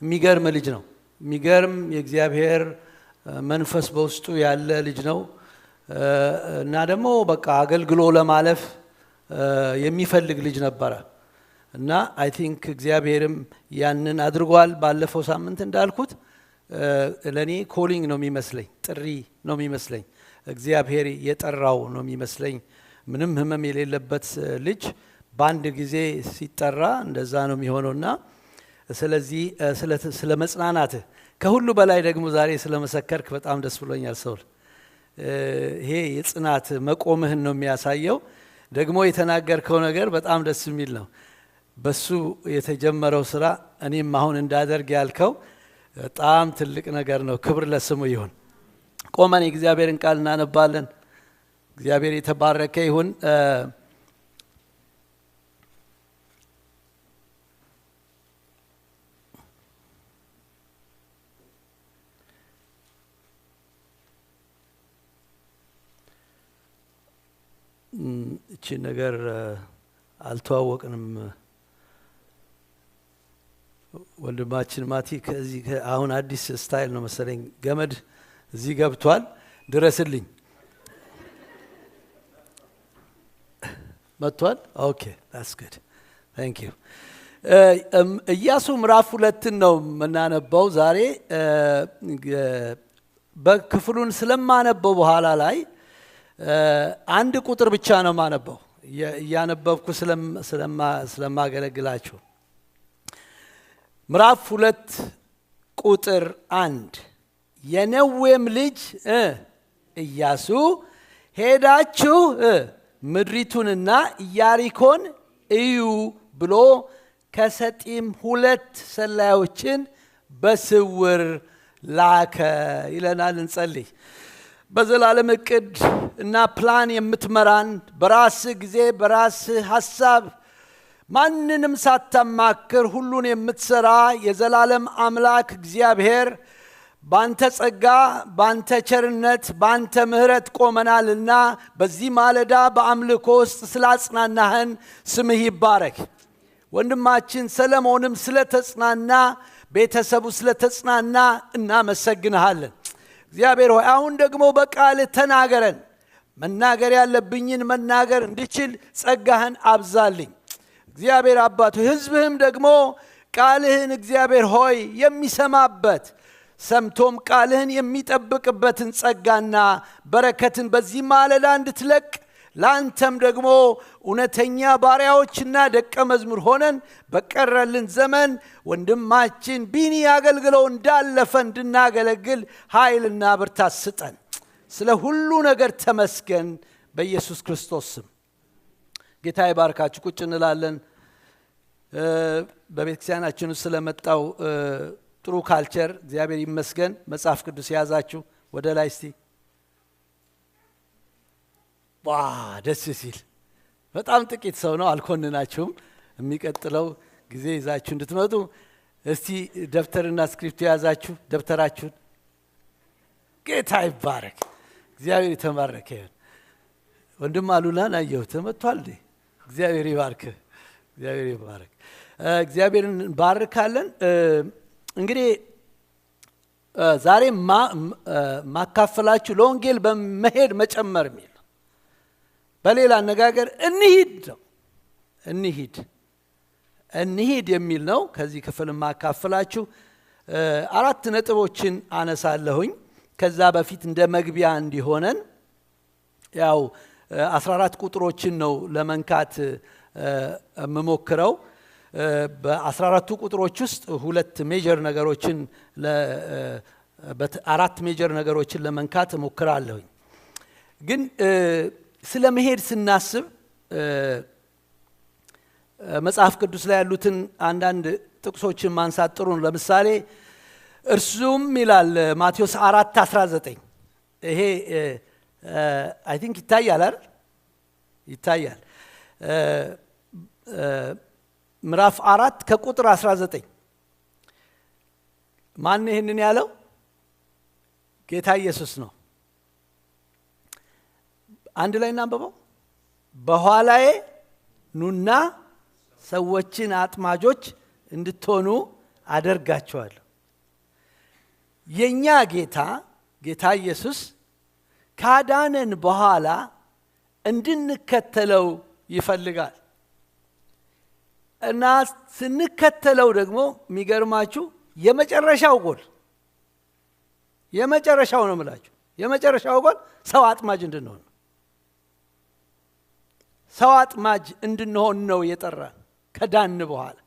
የሚገርም ልጅ ነው። የሚገርም የእግዚአብሔር መንፈስ በውስጡ ያለ ልጅ ነው እና ደግሞ በቃ አገልግሎ ለማለፍ የሚፈልግ ልጅ ነበረ እና አይ ቲንክ እግዚአብሔርም ያንን አድርጓል። ባለፈው ሳምንት እንዳልኩት ለኔ ኮሊንግ ነው የሚመስለኝ፣ ጥሪ ነው የሚመስለኝ፣ እግዚአብሔር የጠራው ነው የሚመስለኝ። ምንም ህመም የሌለበት ልጅ በአንድ ጊዜ ሲጠራ እንደዛ ነው የሚሆነውና ስለዚህ ስለ መጽናናት ከሁሉ በላይ ደግሞ ዛሬ ስለመሰከርክ በጣም ደስ ብሎኛል። ሰውል ይሄ የጽናት መቆምህን ነው የሚያሳየው። ደግሞ የተናገርከው ነገር በጣም ደስ የሚል ነው። በሱ የተጀመረው ስራ እኔም አሁን እንዳደርግ ያልከው በጣም ትልቅ ነገር ነው። ክብር ለስሙ ይሁን። ቆመን የእግዚአብሔርን ቃል እናነባለን። እግዚአብሔር የተባረከ ይሁን። እቺ ነገር አልተዋወቅንም። ወንድማችን ማቲ ከዚህ አሁን አዲስ ስታይል ነው መሰለኝ ገመድ እዚህ ገብቷል። ድረስልኝ መጥቷል። ኦኬ that's good thank you። ኢያሱ ምዕራፍ 2 ነው መናነበው ዛሬ። በክፍሉን ስለማነበው በኋላ ላይ አንድ ቁጥር ብቻ ነው ማነበው ያነበብኩ ስለማገለግላችሁ። ምዕራፍ 2 ቁጥር 1 የነዌም ልጅ ኢያሱ ሄዳችሁ ምድሪቱንና ኢያሪኮን እዩ ብሎ ከሰጢም 2 ሰላዮችን በስውር ላከ ይለናል። እንጸልይ። በዘላለም እቅድ እና ፕላን የምትመራን በራስ ጊዜ በራስ ሐሳብ ማንንም ሳታማክር ሁሉን የምትሰራ የዘላለም አምላክ እግዚአብሔር ባንተ ጸጋ ባንተ ቸርነት ባንተ ምህረት ቆመናልና በዚህ ማለዳ በአምልኮ ውስጥ ስላጽናናህን ስምህ ይባረክ። ወንድማችን ሰለሞንም ስለተጽናና ቤተሰቡ ስለተጽናና እናመሰግንሃለን። እግዚአብሔር ሆይ አሁን ደግሞ በቃል ተናገረን። መናገር ያለብኝን መናገር እንድችል ጸጋህን አብዛልኝ። እግዚአብሔር አባቱ ህዝብህም ደግሞ ቃልህን እግዚአብሔር ሆይ የሚሰማበት ሰምቶም ቃልህን የሚጠብቅበትን ጸጋና በረከትን በዚህ ማለዳ እንድትለቅ ላንተም ደግሞ እውነተኛ ባሪያዎችና ደቀ መዝሙር ሆነን በቀረልን ዘመን ወንድማችን ቢኒ ያገልግለው እንዳለፈ እንድናገለግል ኃይልና ብርታት ስጠን። ስለ ሁሉ ነገር ተመስገን በኢየሱስ ክርስቶስ ስም። ጌታ ይባርካችሁ። ቁጭ እንላለን። በቤተክርስቲያናችን ስለመጣው ጥሩ ካልቸር እግዚአብሔር ይመስገን። መጽሐፍ ቅዱስ ያዛችሁ ወደ ላይ እስቲ። ደስ ሲል በጣም ጥቂት ሰው ነው፣ አልኮንናችሁም። የሚቀጥለው ጊዜ ይዛችሁ እንድትመጡ እስቲ ደብተርና ስክሪፕት ያዛችሁ ደብተራችሁን። ጌታ ይባረክ። እግዚአብሔር የተባረከ ይሁን። ወንድም አሉላን አየሁት መጥቷል። እግዚአብሔር ይባርክ። እግዚአብሔር ይባረክ። እግዚአብሔርን ባርካለን። እንግዲህ ዛሬ ማካፈላችሁ ለወንጌል በመሄድ መጨመር የሚል በሌላ አነጋገር እንሂድ የሚል ነው። ከዚህ ክፍል ማካፈላችሁ 4 ነጥቦችን አነሳለሁኝ። ከዛ በፊት እንደ መግቢያ እንዲሆነን ያው 14 ቁጥሮችን ነው ለመንካት መሞክረው። በ14ቱ ቁጥሮች ውስጥ 2 ሜጀር ነገሮችን 4 ሜጀር ነገሮችን ለመንካት ሞክራለሁኝ። ግን ስለ መሄድ ስናስብ መጽሐፍ ቅዱስ ላይ ያሉትን አንዳንድ ጥቅሶችን ማንሳት ጥሩ ነው። ለምሳሌ እርሱም ይላል ማቴዎስ 4:19 ይሄ አይ ቲንክ ይታያል አይደል? ይታያል። ምዕራፍ 4 ከቁጥር 19 ማን ይሄንን ያለው? ጌታ ኢየሱስ ነው። አንድ ላይ እናንብበው። በኋላዬ ኑና ሰዎችን አጥማጆች እንድትሆኑ አደርጋቸዋለሁ። የኛ ጌታ ኢየሱስ ካዳነን በኋላ እንድንከተለው ይፈልጋል። እና ስንከተለው ደግሞ የሚገርማችሁ የመጨረሻው ነው የምላችሁ፣ የመጨረሻው ጎል ሰው አጥማጅ እንድንሆን፣ ሰው አጥማጅ እንድንሆን ነው የጠራን ከዳን በኋላ።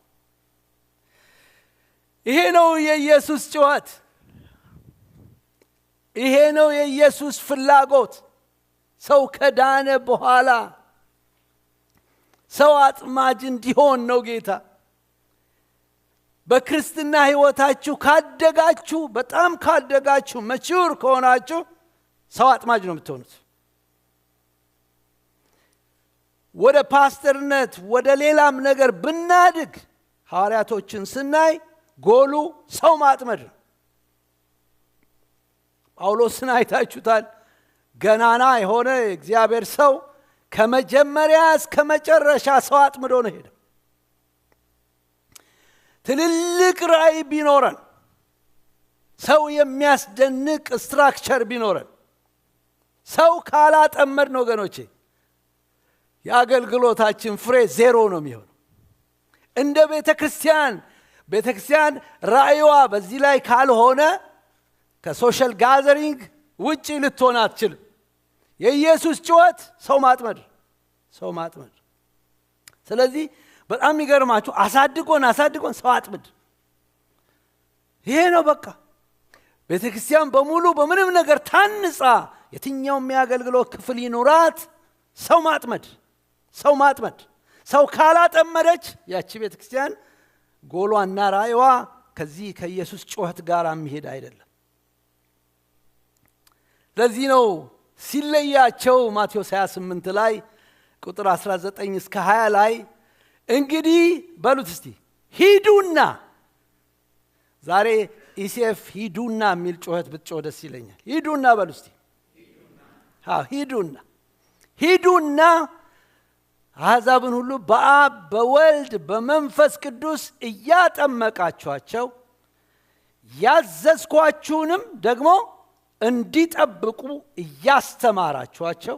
ይሄ ነው የኢየሱስ ጩኸት፣ ይሄ ነው የኢየሱስ ፍላጎት። ሰው ከዳነ በኋላ ሰው አጥማጅ እንዲሆን ነው ጌታ። በክርስትና ህይወታችሁ ካደጋችሁ፣ በጣም ካደጋችሁ፣ መቹር ከሆናችሁ ሰው አጥማጅ ነው የምትሆኑት። ወደ ፓስተርነት ወደ ሌላም ነገር ብናድግ ሐዋርያቶችን ስናይ ጎሉ ሰው ማጥመድ ነው። ጳውሎስን አይታችሁታል። ገናና የሆነ እግዚአብሔር ሰው ከመጀመሪያ እስከ መጨረሻ ሰው አጥምዶ ነው ሄደ። ትልልቅ ራዕይ ቢኖረን፣ ሰው የሚያስደንቅ ስትራክቸር ቢኖረን፣ ሰው ካላጠመድን ወገኖቼ የአገልግሎታችን ፍሬ ዜሮ ነው የሚሆነው። እንደ ቤተክርስቲያን ራዕይዋ በዚህ ላይ ካልሆነ ከሶሻል ጋዘሪንግ ውጪ ልትሆን አትችልም። የኢየሱስ ጩኸት ሰው ማጥመድ። ስለዚህ በጣም የሚገርማችሁ አሳድጎን ሰው አጥምድ። ይሄ ነው በቃ ቤተክርስቲያን በሙሉ በምንም ነገር ታንጻ የትኛውም የአገልግሎት ክፍል ይኑራት ሰው ማጥመድ። ሰው ካላጠመደች ያቺ ቤተክርስቲያን ጎሏና ራዕይዋ ከዚህ ከኢየሱስ ጩኸት ጋር የሚሄድ አይደለም። ለዚህ ነው ሲለያቸው ማቴዎስ 28 ላይ ቁጥር 19 እስከ 20 ላይ እንግዲህ በሉት እስቲ ሂዱና፣ ዛሬ ኢሲኤፍ ሂዱና የሚል ጩኸት ብትጮህ ደስ ይለኛል። ሂዱና በሉ እስቲ። ሂዱና አሕዛብን ሁሉ በአብ በወልድ በመንፈስ ቅዱስ እያጠመቃችኋቸው ያዘዝኳችሁንም ደግሞ እንዲጠብቁ እያስተማራችኋቸው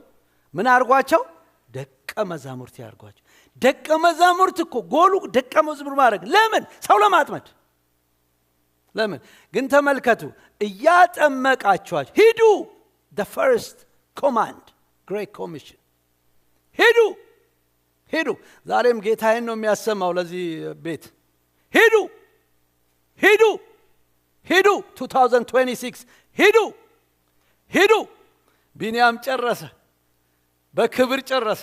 ምን አድርጓቸው? ደቀ መዛሙርት ያድርጓቸው። ደቀ መዛሙርት እኮ ጎሉ ደቀ መዝሙር ማድረግ። ለምን? ሰው ለማጥመድ። ለምን ግን? ተመልከቱ፣ እያጠመቃችኋቸው ሂዱ። the first command, great commission። ሂዱ። ዛሬም ጌታዬን ነው የሚያሰማው ለዚህ ቤት። ሂዱ 2026 ሂዱ። ቢንያም ጨረሰ፣ በክብር ጨረሰ።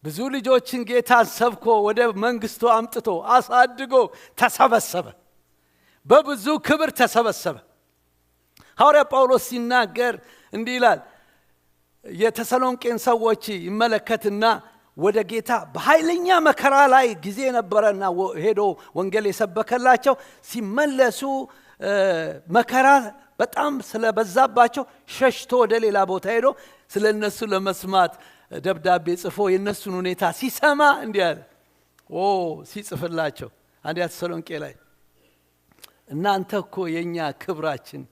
ብዙ ልጆችን ጌታ ሰብኮ ወደ መንግስቱ አምጥቶ አሳድጎ ተሰበሰበ፣ በብዙ ክብር ተሰበሰበ። ሐዋርያ ጳውሎስ ሲናገር እንዲህ ይላል። የተሰሎንቄን ሰዎች ይመለከትና ወደ ጌታ በኃይለኛ መከራ ላይ ጊዜ ነበረና ሄዶ ወንጌል የሰበከላቸው ሲመለሱ መከራ በጣም ስለበዛባቸው ሸሽቶ ወደ ሌላ ቦታ ሄዶ ስለነሱ ለመስማት ደብዳቤ ጽፎ የነሱን ሁኔታ ሲሰማ እንዲህ አለ። ሲጽፍላቸው አንደኛ ተሰሎንቄ ላይ እናንተ እኮ የኛ ክብራችን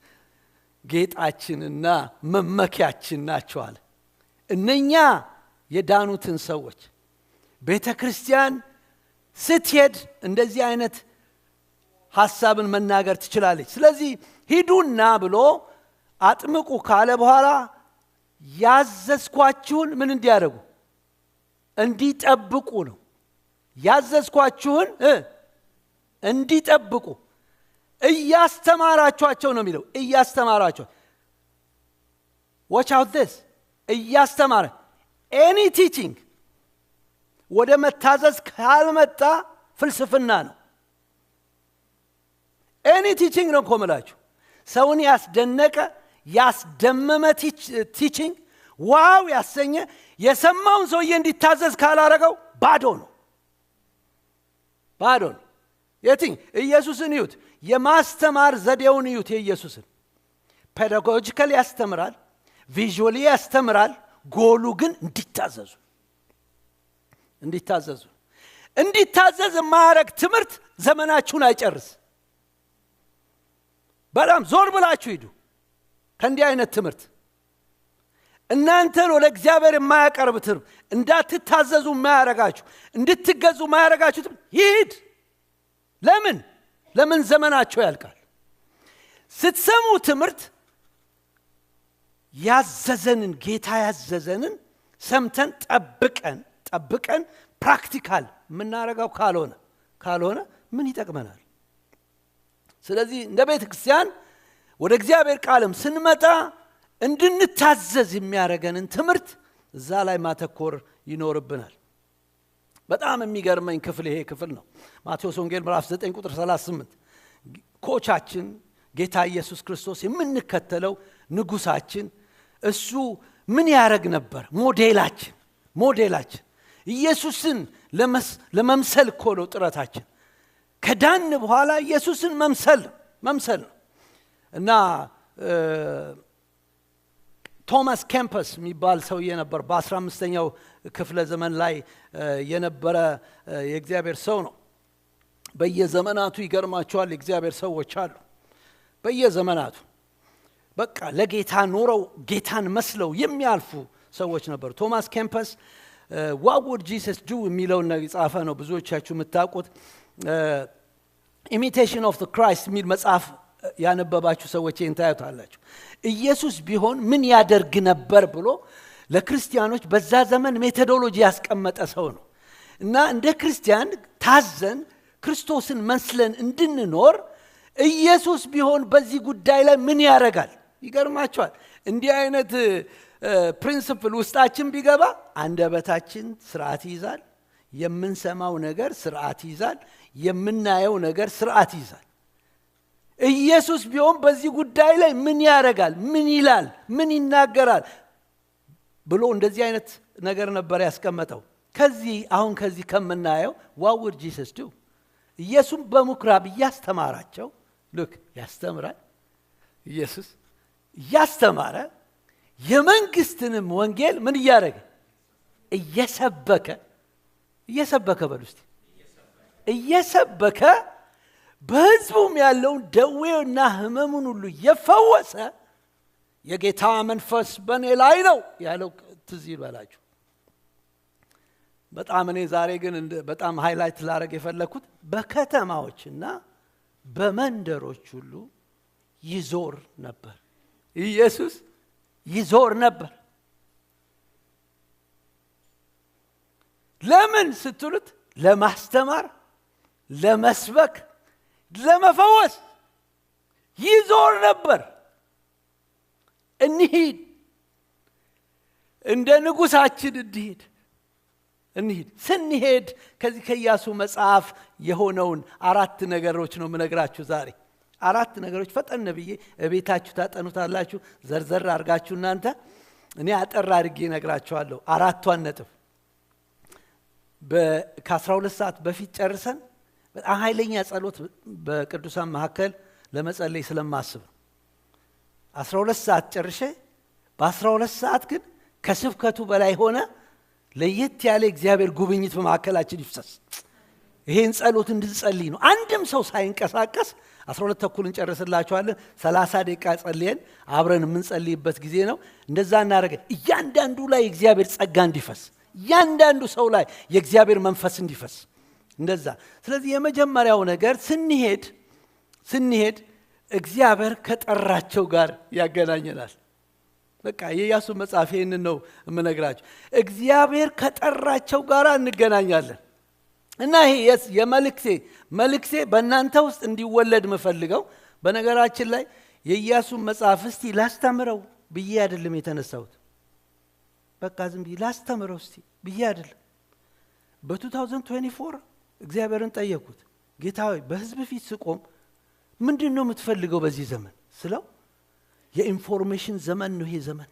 ጌጣችንና መመኪያችን ናችሁ አለ። እነኛ የዳኑትን ሰዎች ቤተክርስቲያን ስትሄድ እንደዚህ አይነት ሐሳብን መናገር ትችላለች። ስለዚህ ሂዱና ብሎ አጥምቁ ካለ በኋላ ያዘዝኳችሁን ምን እንዲያደርጉ? እንዲጠብቁ ነው። ያዘዝኳችሁን እንዲጠብቁ እያስተማራችኋቸው ነው የሚለው። እያስተማራቸው watch out this እያስተማረ any teaching ወደ መታዘዝ ካልመጣ ፍልስፍና ነው። any teaching ነው ኮምላችሁ። ሰውን ያስደነቀ ያስደመመ teaching ዋው ያሰኘ የሰማውን ሰውዬ እንዲታዘዝ ካላረገው ባዶ ነው። የትኝ ኢየሱስን ይዩት፣ የማስተማር ዘዴውን ይዩት። የኢየሱስን ፔዳጎጂካሊ ያስተምራል፣ ቪዥዋሊ ያስተምራል። ጎሉ ግን እንዲታዘዙ የማያረግ ትምህርት ዘመናችሁን አይጨርስ። በጣም ዞር ብላችሁ ሂዱ ከእንዲህ አይነት ትምህርት። እናንተን ወደ እግዚአብሔር የማያቀርብ ትምህርት፣ እንዳትታዘዙ የማያረጋችሁ፣ እንድትገዙ የማያረጋችሁ ይሂድ። ለምን ዘመናቸው ያልቃል። ስትሰሙ ትምህርት ያዘዘንን ጌታ ያዘዘንን ሰምተን ጠብቀን ፕራክቲካል የምናረጋው ካልሆነ ምን ይጠቅመናል? ስለዚህ እንደ ቤተ ክርስቲያን ወደ እግዚአብሔር ቃልም ስንመጣ እንድንታዘዝ የሚያረገንን ትምህርት እዛ ላይ ማተኮር ይኖርብናል። በጣም የሚገርመኝ ክፍል ይሄ ክፍል ነው። ማቴዎስ ወንጌል ምዕራፍ 9 ቁጥር 38 ኮቻችን ጌታ ኢየሱስ ክርስቶስ የምንከተለው ንጉሳችን እሱ ምን ያረግ ነበር? ሞዴላችን ኢየሱስን ለመምሰል እኮ ነው ጥረታችን። ከዳን በኋላ ኢየሱስን መምሰል ነው። እና ቶማስ ኬምፐስ የሚባል ሰውዬ ነበር። በ15ኛው ክፍለ ዘመን ላይ የነበረ የእግዚአብሔር ሰው ነው። በየዘመናቱ ይገርማቸዋል የእግዚአብሔር ሰዎች አሉ። በየዘመናቱ በቃ ለጌታ ኖረው ጌታን መስለው የሚያልፉ ሰዎች ነበሩ። ቶማስ ኬምፐስ what would Jesus do የሚለውን ነገር ጻፈ ነው። ብዙዎቻችሁ የምታውቁት imitation of the Christ የሚል መጽሐፍ ያነበባችሁ ሰዎች ታዩታላችሁ። ኢየሱስ ቢሆን ምን ያደርግ ነበር ብሎ ለክርስቲያኖች በዛ ዘመን ሜቶዶሎጂ ያስቀመጠ ሰው ነው። እና እንደ ክርስቲያን ታዘን ክርስቶስን መስለን እንድንኖር ኢየሱስ ቢሆን በዚህ ጉዳይ ላይ ምን ያደርጋል? ይገርማችኋል። እንዲህ አይነት ፕሪንሲፕል ውስጣችን ቢገባ አንደበታችን ስርዓት ይይዛል፣ የምንሰማው ነገር ስርዓት ይይዛል፣ የምናየው ነገር ስርዓት ይይዛል። ኢየሱስ ቢሆን በዚህ ጉዳይ ላይ ምን ያደርጋል? ምን ይላል? ምን ይናገራል? ብሎ እንደዚህ አይነት ነገር ነበር ያስቀመጠው። ከዚህ ከምናየው what would Jesus do? ኢየሱስ በምኩራብ ያስተማራቸው ያስተምራል። ኢየሱስ ያስተማረ የመንግስትንም ወንጌል ምን ያደረገ እየሰበከ በሉስቲ እየሰበከ በሕዝቡም ያለውን ደዌና ሕመሙን ሁሉ የፈወሰ የጌታ መንፈስ በእኔ ላይ ነው ያለው ትዝ ይበላችሁ። በጣም እኔ ዛሬ ግን በጣም ሃይላይት ላደርግ የፈለኩት በከተማዎችና በመንደሮች ሁሉ ይዞር ነበር። ኢየሱስ ይዞር ነበር። ለምን ስትሉት ለማስተማር፣ ለመስበክ፣ ለመፈወስ ይዞር ነበር። እንሂድ እንደ ንጉሳችን እንሂድ። ስንሄድ ከዚህ ከኢያሱ መጽሐፍ የሆነውን 4 ነገሮች ነው የምነግራችሁ ዛሬ። 4 ነገሮች ፈጠን ብዬ እቤታችሁ ታጠኑታላችሁ። ዘርዘር አድርጋችሁ እናንተ እኔ አጠር አድርጌ እነግራችኋለሁ። 4ቷን ነጥብ ከ12 ሰዓት በፊት ጨርሰን በጣም ኃይለኛ ጸሎት በቅዱሳን መካከል ለመጸለይ ስለማስብ 12 ሰዓት ጨርሼ በ12 ሰዓት ግን ከስብከቱ በላይ ሆነ ለየት ያለ እግዚአብሔር ጉብኝት በመካከላችን ይፍሰስ። ይሄን ጸሎት እንድንጸልይ ነው። አንድም ሰው ሳይንቀሳቀስ 12 ተኩል እንጨርስላችኋለን። 30 ደቂቃ ጸልየን አብረን የምንጸልይበት ጊዜ ነው። እንደዛ እናደርገን እያንዳንዱ ላይ እግዚአብሔር ጸጋ እንዲፈስ፣ እያንዳንዱ ሰው ላይ የእግዚአብሔር መንፈስ እንዲፈስ እንደዛ። ስለዚህ የመጀመሪያው ነገር ስንሄድ እግዚአብሔር ከጠራቸው ጋር ያገናኘናል። በቃ የኢያሱ መጽሐፍ ይሄንን ነው የምነግራችሁ። እግዚአብሔር ከጠራቸው ጋር እንገናኛለን። እና ይሄ የመልእክቴ በእናንተ ውስጥ እንዲወለድ የምፈልገው በነገራችን ላይ የኢያሱ መጽሐፍ እስቲ ላስተምረው ብዬ አይደለም የተነሳሁት። በቃ ዝም ብዬ ላስተምረው እስቲ ብዬ አይደለም። በ2024 እግዚአብሔርን ጠየቅኩት፣ ጌታ ሆይ በህዝብ ፊት ስቆም ምንድነው የምትፈልገው በዚህ ዘመን ስለው የኢንፎርሜሽን ዘመን ነው ይሄ ዘመን።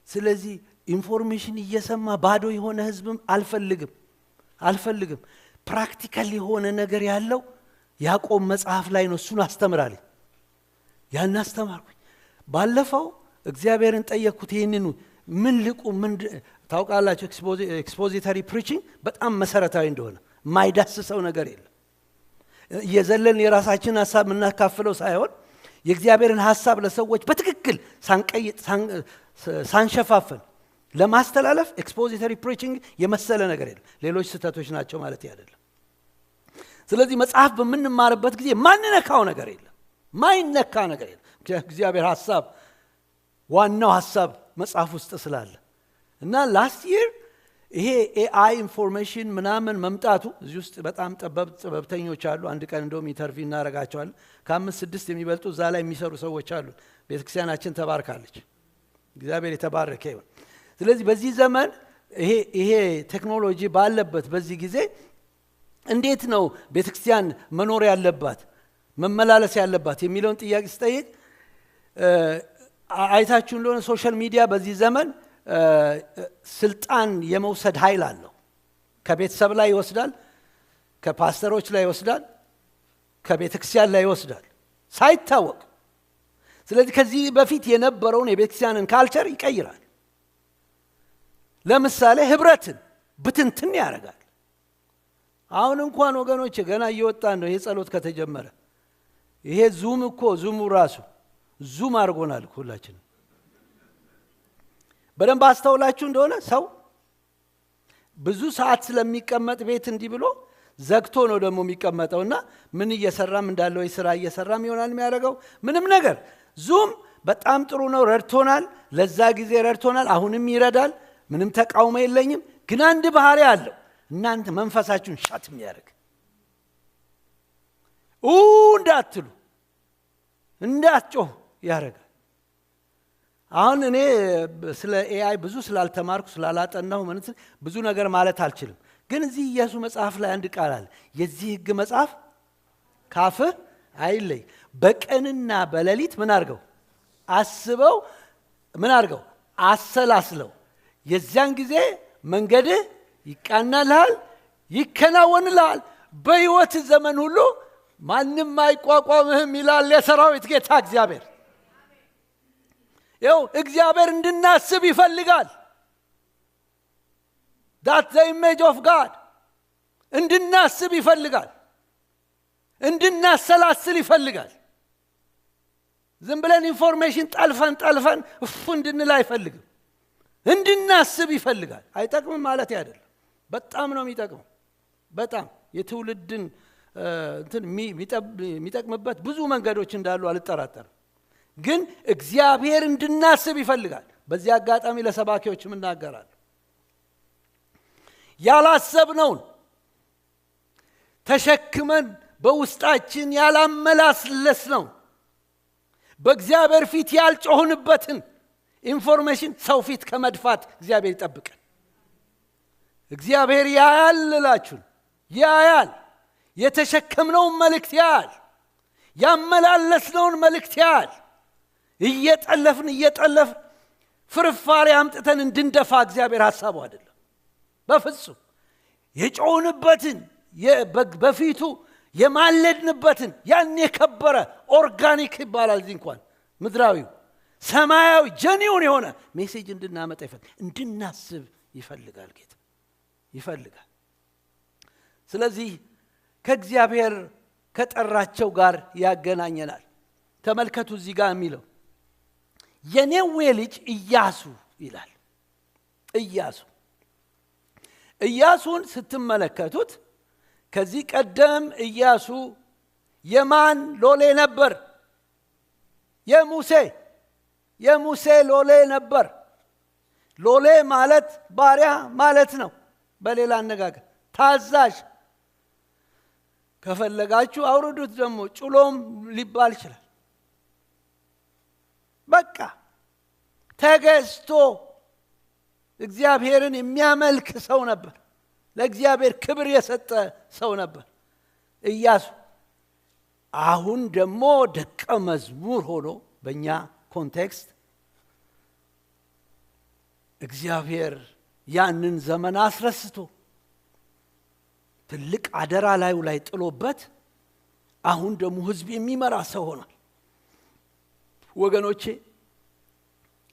ስለዚህ ኢንፎርሜሽን እየሰማ ባዶ የሆነ ህዝብም አልፈልግም። ፕራክቲካል የሆነ ነገር ያለው ያዕቆብ መጽሐፍ ላይ ነው። እሱን አስተምራለሁ። ያን አስተማርኩኝ። ባለፈው እግዚአብሔርን ጠየቅኩት ይሄንን ምን ታውቃላችሁ ኤክስፖዚተሪ ፕሪቺንግ በጣም መሰረታዊ እንደሆነ ማይዳስሰው ነገር የለም። የዘለን የራሳችን ሐሳብ እናካፍለው ሳይሆን የእግዚአብሔርን ሐሳብ ለሰዎች በትክክል ሳንሸፋፈን ለማስተላለፍ ኤክስፖዚተሪ ፕሪቺንግ የመሰለ ነገር የለም። ሌሎች ስህተቶች ናቸው ማለት አይደለም። ስለዚህ መጽሐፍ በምንማርበት ጊዜ ማንነካው ነገር የለም፣ ማይነካ ነገር የለም። እግዚአብሔር ሐሳብ ዋናው ሐሳብ መጽሐፍ ውስጥ ስላለ እና ላስት ይር ይሄ ኤአይ ኢንፎርሜሽን ምናምን መምጣቱ እዚህ ውስጥ በጣም ጥበብተኞች አሉ። አንድ ቀን እንደውም ኢንተርቪው እናደርጋቸዋለን። ከ5-6 የሚበልጡ እዛ ላይ የሚሰሩ ሰዎች አሉ። ቤተክርስቲያናችን ተባርካለች። እግዚአብሔር የተባረከ ይሁን። ስለዚህ በዚህ ዘመን ይሄ ቴክኖሎጂ ባለበት በዚህ ጊዜ እንዴት ነው ቤተክርስቲያን መኖር ያለባት መመላለስ ያለባት የሚለውን ጥያቄ ስጠይቅ አይታችሁ እንደሆነ ሶሻል ሚዲያ በዚህ ዘመን ስልጣን የመውሰድ ኃይል አለው። ከቤተሰብ ላይ ይወስዳል፣ ከፓስተሮች ላይ ይወስዳል፣ ከቤተክርስቲያን ላይ ይወስዳል ሳይታወቅ። ስለዚህ ከዚህ በፊት የነበረውን የቤተክርስቲያንን ካልቸር ይቀይራል። ለምሳሌ ህብረትን ብትንትን ያደርጋል። አሁን እንኳን ወገኖች ገና እየወጣን ነው። ይሄ ጸሎት ከተጀመረ ይሄ ዙሙ ራሱ ዙም አድርጎናል ሁላችንም። በደንብ አስተውላችሁ እንደሆነ ሰው ብዙ ሰዓት ስለሚቀመጥ ቤት እንዲህ ብሎ ዘግቶ ነው ደግሞ የሚቀመጠውና ምን እየሰራም እንዳለው ስራ እየሰራም ይሆናል የሚያደርገው ምንም ነገር። ዙም በጣም ጥሩ ነው፣ ረድቶናል፣ ለዛ ጊዜ ረድቶናል፣ አሁንም ይረዳል። ምንም ተቃውሞ የለኝም። ግን አንድ ባህሪ አለው። እናንተ መንፈሳችሁን ሻት የሚያደርግ እንዳትሉ እንዳትጮህ ያደርጋል። አሁን እኔ ስለ ኤአይ ብዙ ስላልተማርኩ ስላላጠናሁ ብዙ ነገር ማለት አልችልም። ግን እዚህ ኢየሱስ መጽሐፍ ላይ አንድ ቃል አለ። የዚህ ሕግ መጽሐፍ ካፍህ አይለይ፣ በቀንና በሌሊት ምን አድርገው አስበው፣ ምን አድርገው አሰላስለው። የዚያን ጊዜ መንገድህ ይቃናልሃል፣ ይከናወንልሃል። በሕይወት ዘመን ሁሉ ማንም አይቋቋምህም ይላል የሰራዊት ጌታ እግዚአብሔር። ይኸው እግዚአብሔር እንድናስብ ይፈልጋል። that's the image of God። እንድናስብ ይፈልጋል፣ እንድናሰላስል ይፈልጋል። ዝም ብለን ኢንፎርሜሽን ጠልፈን እንድንል አይፈልግም። እንድናስብ ይፈልጋል። አይጠቅምም ማለት አይደለም፣ በጣም ነው የሚጠቅመው። በጣም የትውልድን እንትን የሚጠቅምበት ብዙ መንገዶች እንዳሉ አልጠራጠርም። ግን እግዚአብሔር እንድናስብ ይፈልጋል። በዚህ አጋጣሚ ለሰባኪዎችም እናገራለሁ። ያላሰብነውን ተሸክመን በውስጣችን ያላመላለስነው በእግዚአብሔር ፊት ያልጮህንበትን ኢንፎርሜሽን ሰው ፊት ከመድፋት እግዚአብሔር ይጠብቀን። እግዚአብሔር ያያል እላችሁን፣ ያያል። የተሸከምነውን መልእክት ያያል፣ ያመላለስነውን መልእክት ያያል። እየጠለፍን ፍርፋሪ አምጥተን እንድንደፋ እግዚአብሔር ሐሳቡ አይደለም በፍጹም። የጮህንበትን በፊቱ የማለድንበትን ያን የከበረ ኦርጋኒክ ይባላል እዚህ እንኳን ምድራዊው ሰማያዊ ጀኒውን የሆነ ሜሴጅ እንድናመጣ እንድናስብ ይፈልጋል ጌታ ይፈልጋል። ስለዚህ ከእግዚአብሔር ከጠራቸው ጋር ያገናኘናል። ተመልከቱ እዚህ ጋር የሚለው የኔዌ ልጅ ኢያሱ ይላል። ኢያሱን ስትመለከቱት ከዚህ ቀደም ኢያሱ የማን ሎሌ ነበር? የሙሴ ሎሌ ነበር። ሎሌ ማለት ባሪያ ማለት ነው። በሌላ አነጋገር ታዛዥ። ከፈለጋችሁ አውርዱት፣ ደግሞ ጩሎም ሊባል ይችላል። በቃ ተገዝቶ እግዚአብሔርን የሚያመልክ ሰው ነበር። ለእግዚአብሔር ክብር የሰጠ ሰው ነበር ኢያሱ። አሁን ደግሞ ደቀ መዝሙር ሆኖ በእኛ ኮንቴክስት እግዚአብሔር ያንን ዘመን አስረስቶ ትልቅ አደራ ላይ ጥሎበት አሁን ደግሞ ሕዝብ የሚመራ ሰው ሆኗል። ወገኖቼ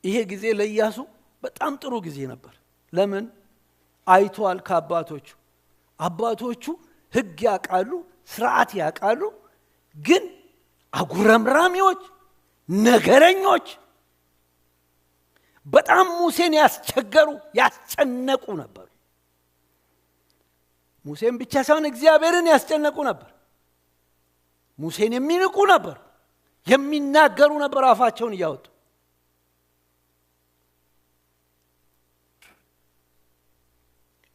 ይሄ ጊዜ ለኢያሱ በጣም ጥሩ ጊዜ ነበር። ለምን? አይቷል አባቶቹ ሕግ ያውቃሉ፣ ስርዓት ያውቃሉ። ግን አጉረምራሚዎች ነገረኞች በጣም ሙሴን ያስቸገሩ ያስጨነቁ ነበር። ሙሴን ብቻ ሳይሆን እግዚአብሔርን ያስጨነቁ ነበር። ሙሴን የሚንቁ ነበር፣ የሚናገሩ ነበር አፋቸውን እያወጡ።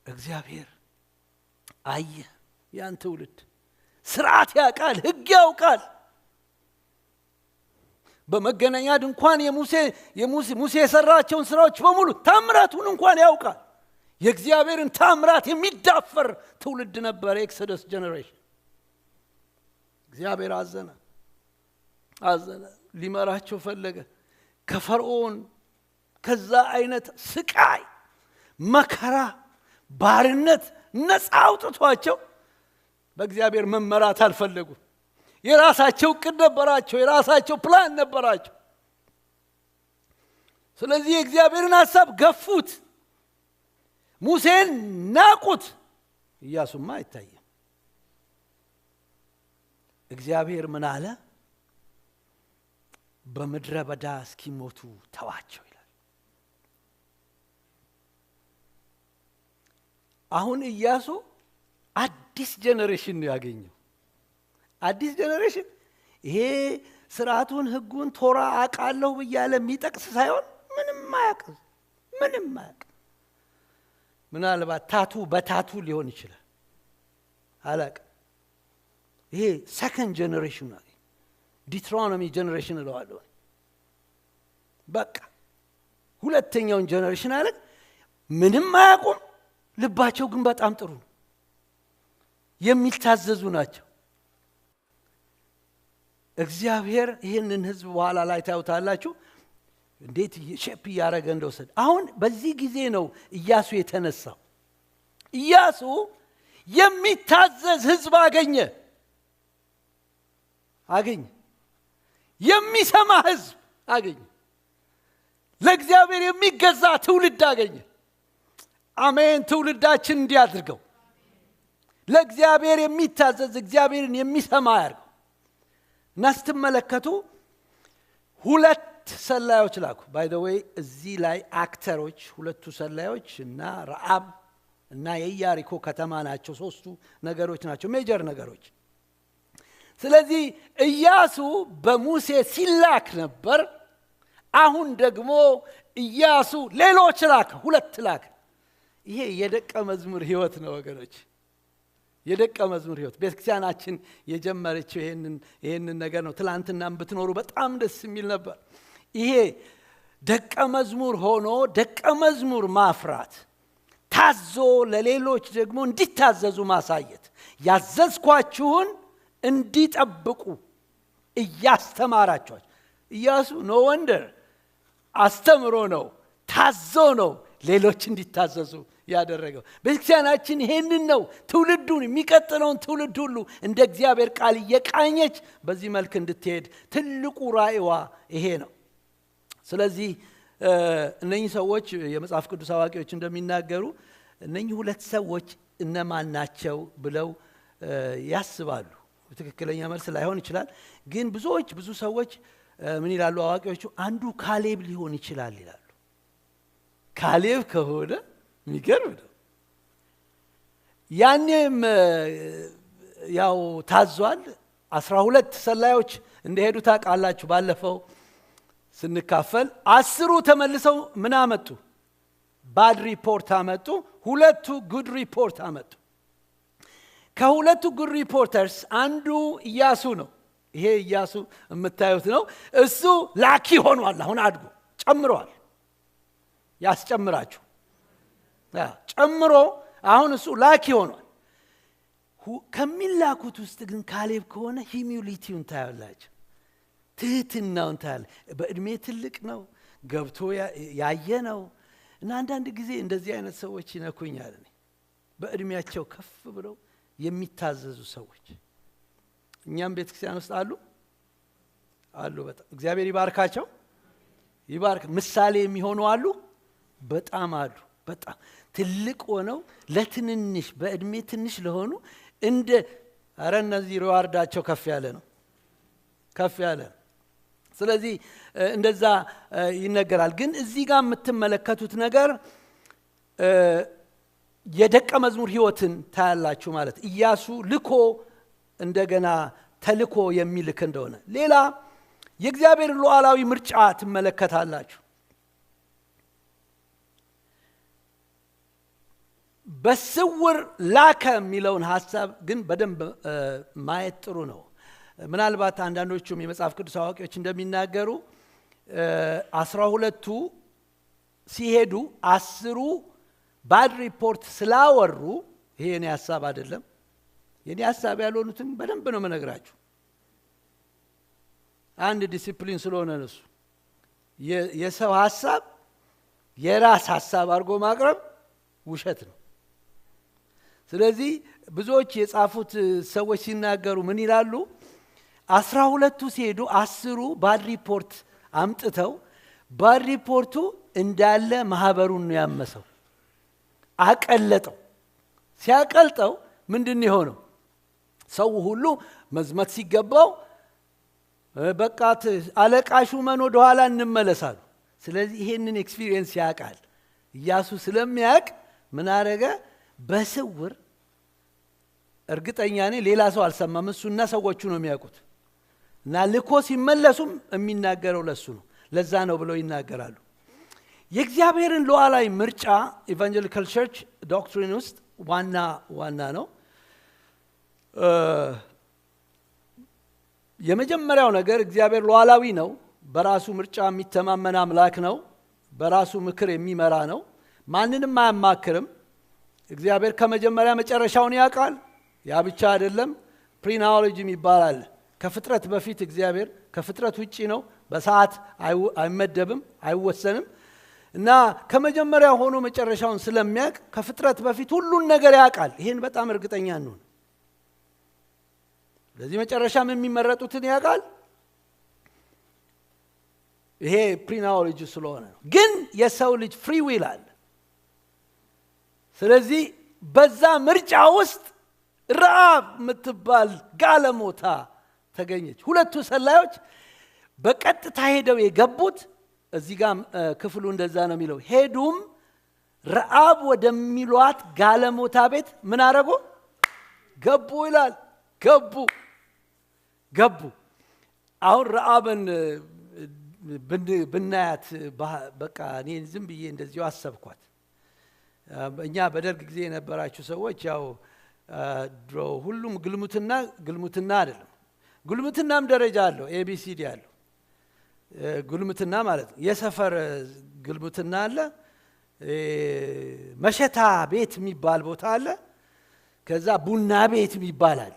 እግዚአብሔር አየ ያን ትውልድ ስርዓት ያውቃል፣ ሕግ ያውቃል። በመገናኛ ድንኳን ሙሴ የሰራቸውን ስራዎች በሙሉ ታምራቱን እንኳን ያውቃል። የእግዚአብሔርን ታምራት የሚዳፈር ትውልድ ነበር ኤክሶደስ ጀነሬሽን። እግዚአብሔር አዘነ፣ ሊመራቸው ፈለገ። ከፈርዖን ከዛ አይነት ስቃይ፣ መከራ፣ ባርነት ነፃ አውጥቷቸው በእግዚአብሔር መመራት አልፈለጉም። የራሳቸው ዕቅድ ነበራቸው፣ የራሳቸው ፕላን ነበራቸው። ስለዚህ የእግዚአብሔርን ሐሳብ ገፉት፣ ሙሴን ናቁት። ኢያሱማ አይታየም። እግዚአብሔር ምን አለ? በምድረ በዳ እስኪሞቱ ተዋቸው ይላል። አሁን ኢያሱ አዲስ ጀነሬሽን ነው ያገኘው። አዲስ ጀነሬሽን ይሄ ስርዓቱን፣ ሕጉን፣ ቶራ አቃለሁ ብያለ የሚጠቅስ ሳይሆን ምንም አያውቅም። ምናልባት በታቱ ሊሆን ይችላል፣ አላውቅም። ይሄ ሰከንድ ጀነሬሽን ነው፣ ዲትሮኖሚ ጀነሬሽን እለዋለሁ። በቃ ሁለተኛውን ጀነሬሽን አለ። ምንም አያውቁም፣ ልባቸው ግን በጣም ጥሩ ነው፣ የሚታዘዙ ናቸው። እግዚአብሔር ይህንን ህዝብ በኋላ ላይ ታዩታላችሁ እንዴት ሼፕ እያደረገ እንደወሰደ። አሁን በዚህ ጊዜ ነው ኢያሱ የተነሳው። ኢያሱ የሚታዘዝ ህዝብ አገኘ፣ የሚሰማ ህዝብ አገኘ፣ ለእግዚአብሔር የሚገዛ ትውልድ አገኘ። አሜን። ትውልዳችን እንዲያድርገው ለእግዚአብሔር የሚታዘዝ እግዚአብሔርን የሚሰማ ያርገው። እና ስትመለከቱ ሁለት ሰላዮች ላኩ። ባይ ዘ ዌይ እዚህ ላይ አክተሮች ሁለቱ ሰላዮች እና ረዓብ እና የኢያሪኮ ከተማ ናቸው። ሶስቱ ነገሮች ናቸው፣ ሜጀር ነገሮች። ስለዚህ ኢያሱ በሙሴ ሲላክ ነበር። አሁን ደግሞ ኢያሱ ሌሎች ላክ፣ ሁለት ላክ። ይሄ የደቀ መዝሙር ህይወት ነው ወገኖች፣ የደቀ መዝሙር ህይወት። ቤተክርስቲያናችን የጀመረችው ይሄንን ነገር ነው። ትላንትናም ብትኖሩ በጣም ደስ የሚል ነበር። ይሄ ደቀ መዝሙር ሆኖ ደቀ መዝሙር ማፍራት፣ ታዞ ለሌሎች ደግሞ እንዲታዘዙ ማሳየት፣ ያዘዝኳችሁን እንዲጠብቁ እያስተማራቸዋል። ኢያሱ ኖ ወንደር አስተምሮ ነው፣ ታዞ ነው ሌሎች እንዲታዘዙ ያደረገው። ቤተክርስቲያናችን ይሄንን ነው ትውልዱን፣ የሚቀጥለውን ትውልድ ሁሉ እንደ እግዚአብሔር ቃል እየቃኘች በዚህ መልክ እንድትሄድ ትልቁ ራእይዋ ይሄ ነው። ስለዚህ እነኚህ ሰዎች የመጽሐፍ ቅዱስ አዋቂዎች እንደሚናገሩ እነኚህ ሁለት ሰዎች እነማን ናቸው ብለው ያስባሉ። ትክክለኛ መልስ ላይሆን ይችላል፣ ግን ብዙ ሰዎች ምን ይላሉ አዋቂዎቹ? አንዱ ካሌብ ሊሆን ይችላል ይላሉ። ካሌብ ከሆነ የሚገርም ነው። ያኔም ያው ታዟል። 12 ሰላዮች እንደሄዱ ታውቃላችሁ። ባለፈው ስንካፈል 10ሩ ተመልሰው ምን አመጡ? ባድ ሪፖርት አመጡ። 2ቱ ጉድ ሪፖርት አመጡ። ከሁለቱ ጉድ ሪፖርተርስ አንዱ ኢያሱ ነው። ይሄ ኢያሱ የምታዩት ነው። እሱ ላኪ ሆኗል። አሁን አድጎ ጨምሯል። ያስጨምራችሁ ጨምሮ አሁን እሱ ላኪ ሆኗል። ከሚላኩት ውስጥ ግን ካሌብ ከሆነ ሂዩሚሊቲውን ታያላችሁ፣ ትህትናውን ታያለ። በእድሜ ትልቅ ነው፣ ገብቶ ያየ ነው። እና አንዳንድ ጊዜ እንደዚህ አይነት ሰዎች ይነኩኛል። በእድሜያቸው ከፍ ብለው የሚታዘዙ ሰዎች እኛም ቤተክርስቲያን ውስጥ አሉ። በጣም እግዚአብሔር ይባርካቸው፣ ይባርክ። ምሳሌ የሚሆኑ አሉ፣ በጣም አሉ። በጣም ትልቅ ሆነው ለትንንሽ በእድሜ ትንሽ ለሆኑ እነዚህ ሪዋርዳቸው ከፍ ያለ ነው። ስለዚህ እንደዛ ይነገራል። ግን እዚህ ጋር የምትመለከቱት ነገር የደቀ መዝሙር ህይወትን ታያላችሁ ማለት ኢያሱ ልኮ እንደገና ተልኮ የሚልክ እንደሆነ። ሌላ የእግዚአብሔር ሉዓላዊ ምርጫ ትመለከታላችሁ። በስውር ላከ የሚለውን ሐሳብ ግን በደንብ ማየት ጥሩ ነው። ምናልባት አንዳንዶቹም የመጽሐፍ ቅዱስ አዋቂዎች እንደሚናገሩ 12ቱ ሲሄዱ 10ሩ ባድ ሪፖርት ስላወሩ፣ ይሄ የኔ ሐሳብ አይደለም፣ የኔ ሐሳብ ያልሆኑትን በደንብ ነው መነግራችሁ። አንድ ዲሲፕሊን ስለሆነ ነው እሱ። የሰው ሐሳብ የራስ ሐሳብ አድርጎ ማቅረብ ውሸት ነው። ስለዚህ ብዙዎች የጻፉት ሰዎች ሲናገሩ ምን ይላሉ? 12ቱ ሲሄዱ 10ሩ ባድ ሪፖርት አምጥተው ባድ ሪፖርቱ እንዳለ ማህበሩን ነው ያመሰው፣ አቀለጠው። ሲያቀልጠው ምንድነው የሆነው? ሰው ሁሉ መዝመት ሲገባው በቃት አለቃሹ መን ወደ ኋላ እንመለሳሉ። ስለዚህ ይሄንን ኤክስፒሪየንስ ያውቃል ኢያሱ። ስለሚያውቅ ምን አደረገ? በስውር እርግጠኛ ነኝ ሌላ ሰው አልሰማም፣ እሱና ሰዎቹ ነው የሚያውቁት። እና ልኮ ሲመለሱም የሚናገረው ለሱ ነው። ለዛ ነው ብለው ይናገራሉ። የእግዚአብሔርን ሉዓላዊ ምርጫ ኢቫንጀሊካል ቸርች ዶክትሪን ውስጥ ዋና ነው። የመጀመሪያው ነገር እግዚአብሔር ሉዓላዊ ነው። በራሱ ምርጫ የሚተማመን አምላክ ነው። በራሱ ምክር የሚመራ ነው። ማንንም አያማክርም። እግዚአብሔር ከመጀመሪያ መጨረሻውን ያውቃል። ያ ብቻ አይደለም፣ ፕሪናውሌጅ ይባላል። ከፍጥረት በፊት እግዚአብሔር ከፍጥረት ውጪ ነው። በሰዓት አይመደብም፣ አይወሰንም። እና ከመጀመሪያ ሆኖ መጨረሻውን ስለሚያውቅ ከፍጥረት በፊት ሁሉን ነገር ያውቃል። ይሄን በጣም እርግጠኛ ነን። ለዚህ መጨረሻም የሚመረጡትን ያውቃል። ይሄ ፕሪናውሌጅ ስለሆነ ነው። ግን የሰው ልጅ ፍሪ ዊል አለ። ስለዚህ በዛ ምርጫ ውስጥ ረዓብ የምትባል ጋለሞታ ተገኘች። ሁለቱ ሰላዮች በቀጥታ ሄደው የገቡት እዚህ ጋር ክፍሉ እንደዛ ነው የሚለው። ሄዱም ረዓብ ወደሚሏት ጋለሞታ ቤት ምን አረጉ? ገቡ ይላል። ገቡ። አሁን ረዓብን ብናያት በቃ እኔ ዝም ብዬ እንደዚሁ አሰብኳት። እኛ በደርግ ጊዜ የነበራችሁ ሰዎች ያው ድሮ ሁሉም ግልሙትና አይደለም። ግልሙትናም ደረጃ አለው፣ ኤቢሲዲ አለው። ግልሙትና ማለት ነው የሰፈር ግልሙትና አለ፣ መሸታ ቤት የሚባል ቦታ አለ፣ ከዛ ቡና ቤት የሚባል አለ፣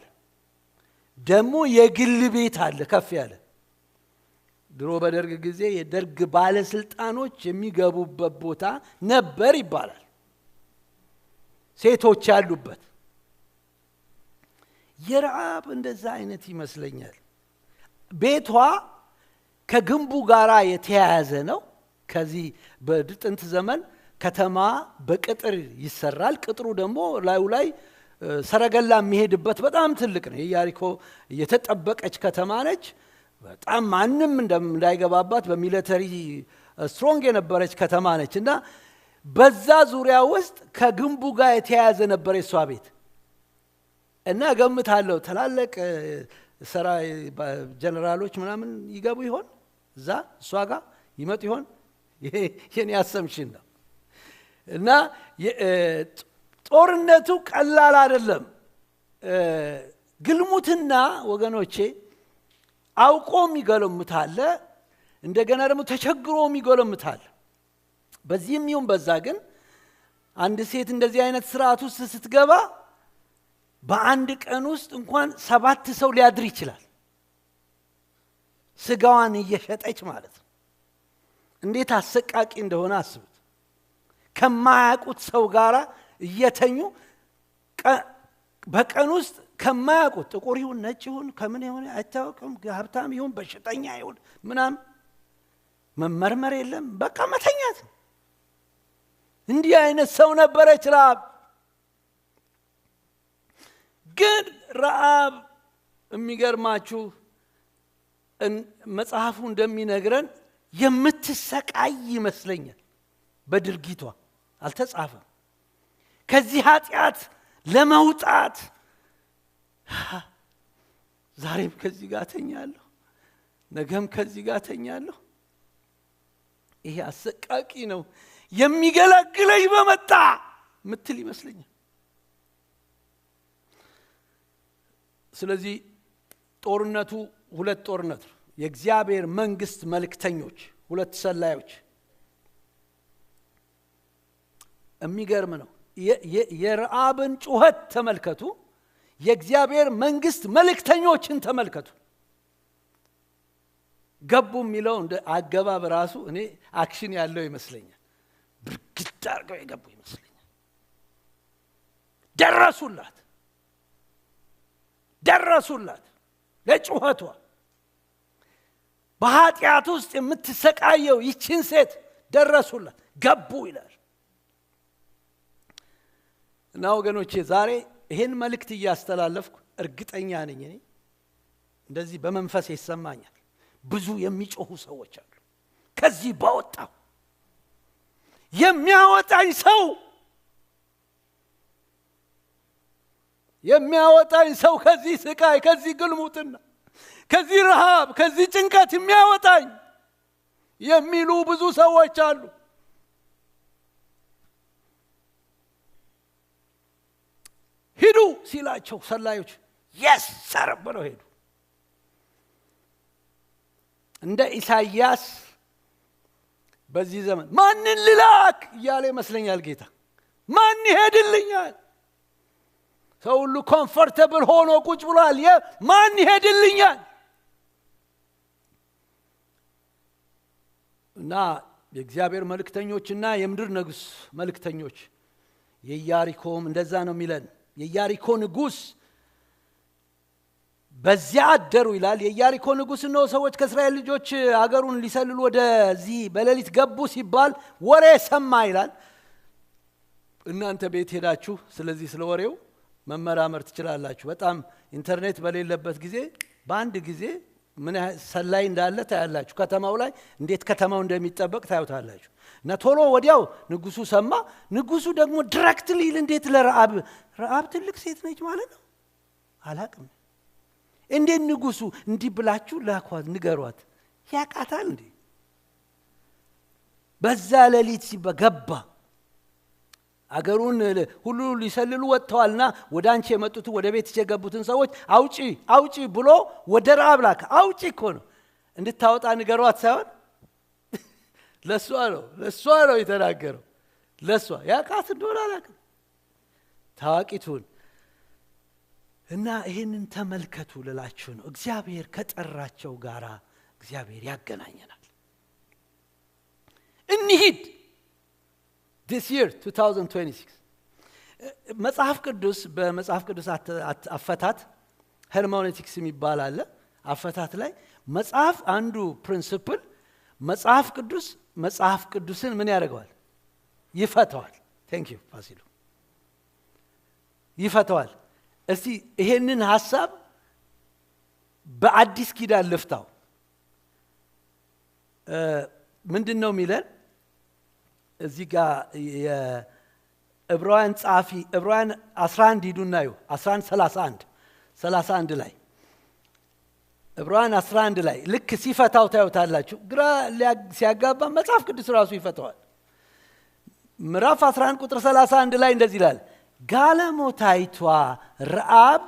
ደግሞ የግል ቤት አለ ከፍ ያለ። ድሮ በደርግ ጊዜ የደርግ ባለስልጣኖች የሚገቡበት ቦታ ነበር ይባላል፣ ሴቶች ያሉበት። የረዓብ እንደዛ አይነት ይመስለኛል። ቤቷ ከግንቡ ጋራ የተያያዘ ነው። ከዚህ በጥንት ዘመን ከተማ በቅጥር ይሰራል። ቅጥሩ ደግሞ ላዩ ላይ ሰረገላ የሚሄድበት በጣም ትልቅ ነው። የኢያሪኮ የተጠበቀች ከተማ ነች። በጣም ማንም እንዳይገባባት በሚሊተሪ ስትሮንግ የነበረች ከተማ ነች እና በዛ ዙሪያ ውስጥ ከግንቡ ጋር የተያያዘ ነበር የሷ ቤት። እና ገምታለሁ ትላልቅ ጀነራሎች ምናምን ይገቡ ይሆን እዛ እሷ ጋር ይመጡ ይሆን? የኔ አሰምሽን ነው። እና ጦርነቱ ቀላል አይደለም። ግልሙትና ወገኖቼ አውቆ የሚገለምታለ፣ እንደገና ደግሞ ተቸግሮ የሚገለምታለ። በዚህም ይሁን በዛ ግን አንድ ሴት እንደዚህ አይነት ስርዓት ውስጥ ስትገባ በአንድ ቀን ውስጥ እንኳን 7 ሰው ሊያድር ይችላል። ስጋዋን እየሸጠች ማለት ነው። እንዴት አሰቃቂ እንደሆነ አስቡት። ከማያውቁት ሰው ጋር እየተኙ በቀን ውስጥ ከማያውቁት ጥቁር ይሁን ነጭ ይሁን ከምን ይሁን አይታወቅም፣ ሀብታም ይሁን በሽተኛ ይሁን ምናምን መመርመር የለም፣ በቃ መተኛት። እንዲህ አይነት ሰው ነበረች ረዓብ። ግን ረዓብ የሚገርማችሁ መጽሐፉ እንደሚነግረን የምትሰቃይ ይመስለኛል በድርጊቷ አልተጻፈም ከዚህ ኃጢአት ለመውጣት ዛሬም ከዚህ ጋር ተኛለሁ ነገም ከዚህ ጋር ተኛለሁ ይሄ አሰቃቂ ነው የሚገላግለኝ በመጣ ምትል ይመስለኛል ስለዚህ ጦርነቱ ሁለት ጦርነት የእግዚአብሔር መንግስት መልእክተኞች ሁለት ሰላዮች የሚገርም ነው የረዓብን ጩኸት ተመልከቱ የእግዚአብሔር መንግስት መልእክተኞችን ተመልከቱ ገቡ የሚለው እንደ አገባብ ራሱ እኔ አክሽን ያለው ይመስለኛል ብርግድ አድርገው የገቡ ይመስለኛል ደረሱላት ለጩኸቷ በኃጢአት ውስጥ የምትሰቃየው ይችን ሴት ደረሱላት ገቡ ይላል እና ወገኖቼ ዛሬ ይሄን መልእክት እያስተላለፍኩ እርግጠኛ ነኝ እኔ እንደዚህ በመንፈስ ይሰማኛል ብዙ የሚጮሁ ሰዎች አሉ ከዚህ ባወጣው የሚያወጣኝ ሰው ከዚህ ስቃይ ከዚህ ግልሙትና ከዚህ ረሃብ ከዚህ ጭንቀት የሚያወጣኝ የሚሉ ብዙ ሰዎች አሉ ሂዱ ሲላቸው ሰላዮች yes sir ብለው ሄዱ እንደ ኢሳይያስ በዚህ ዘመን ማንን ልላክ እያለ ይመስለኛል ጌታ ማን ይሄድልኛል ሰው ሁሉ ኮምፎርታብል ሆኖ ቁጭ ብሏል ማን ይሄድልኛል እና የእግዚአብሔር መልእክተኞችና የምድር ንጉስ መልእክተኞች የኢያሪኮም እንደዛ ነው የሚለን የኢያሪኮ ንጉስ በዚያ አደሩ ይላል የኢያሪኮ ንጉስ ነው ሰዎች ከእስራኤል ልጆች አገሩን ሊሰልሉ ወደዚህ በሌሊት ገቡ ሲባል ወሬ ሰማ ይላል እናንተ ቤት ሄዳችሁ ስለዚህ ስለ ወሬው መመራመር ትችላላችሁ በጣም ኢንተርኔት በሌለበት ጊዜ በአንድ ጊዜ ምን ሰላይ እንዳለ ታያላችሁ ከተማው ላይ እንዴት ከተማው እንደሚጠበቅ ታዩታላችሁ እና ቶሎ ወዲያው ንጉሱ ሰማ ንጉሱ ደግሞ ዳይሬክትሊ እንዴት ለረዓብ ትልቅ ሴት ነች ማለት ነው አላቅም እንዴት ንጉሱ እንዲህ ብላችሁ ላኳት ንገሯት ያቃታል እንዴ በዛ ሌሊት ሲበገባ አገሩን ሁሉ ሊሰልሉ ወጥተዋልና ወዳንቺ የመጡት ወደ ቤት የገቡትን ሰዎች አውጪ ብሎ ወደ ረዓብ ላከ አውጪ እኮ ነው እንድታወጣ ንገሯት ሳይሆን ለሷ ነው የተናገረው ለሷ ያቃት እንደሆነ አላቅም ታዋቂቱን እና ይሄንን ተመልከቱ ለላችሁ ነው እግዚአብሔር ከጠራቸው ጋራ እግዚአብሔር ያገናኘናል እንሂድ this year 2026 መጽሐፍ ቅዱስ በመጽሐፍ ቅዱስ አፈታት ሄርሜኔቲክስ የሚባል አለ አፈታት ላይ መጽሐፍ አንዱ ፕሪንሲፕል መጽሐፍ ቅዱስን ምን ያደርገዋል ይፈታዋል thank you ፋሲሉ ይፈታዋል እስቲ ይሄንን ሐሳብ በአዲስ ኪዳን ልፍታው ምንድነው የሚለን እዚህ ጋር የዕብራውያን ጻፊ ዕብራውያን 11 ሂዱና እዩ 11:31 ላይ ዕብራውያን 11 ላይ ልክ ሲፈታው ታዩታላችሁ ግራ ሲያጋባ መጽሐፍ ቅዱስ ራሱ ይፈታዋል ምዕራፍ 11 ቁጥር 31 ላይ እንደዚህ ይላል ጋለሞታይቷ ረዓብ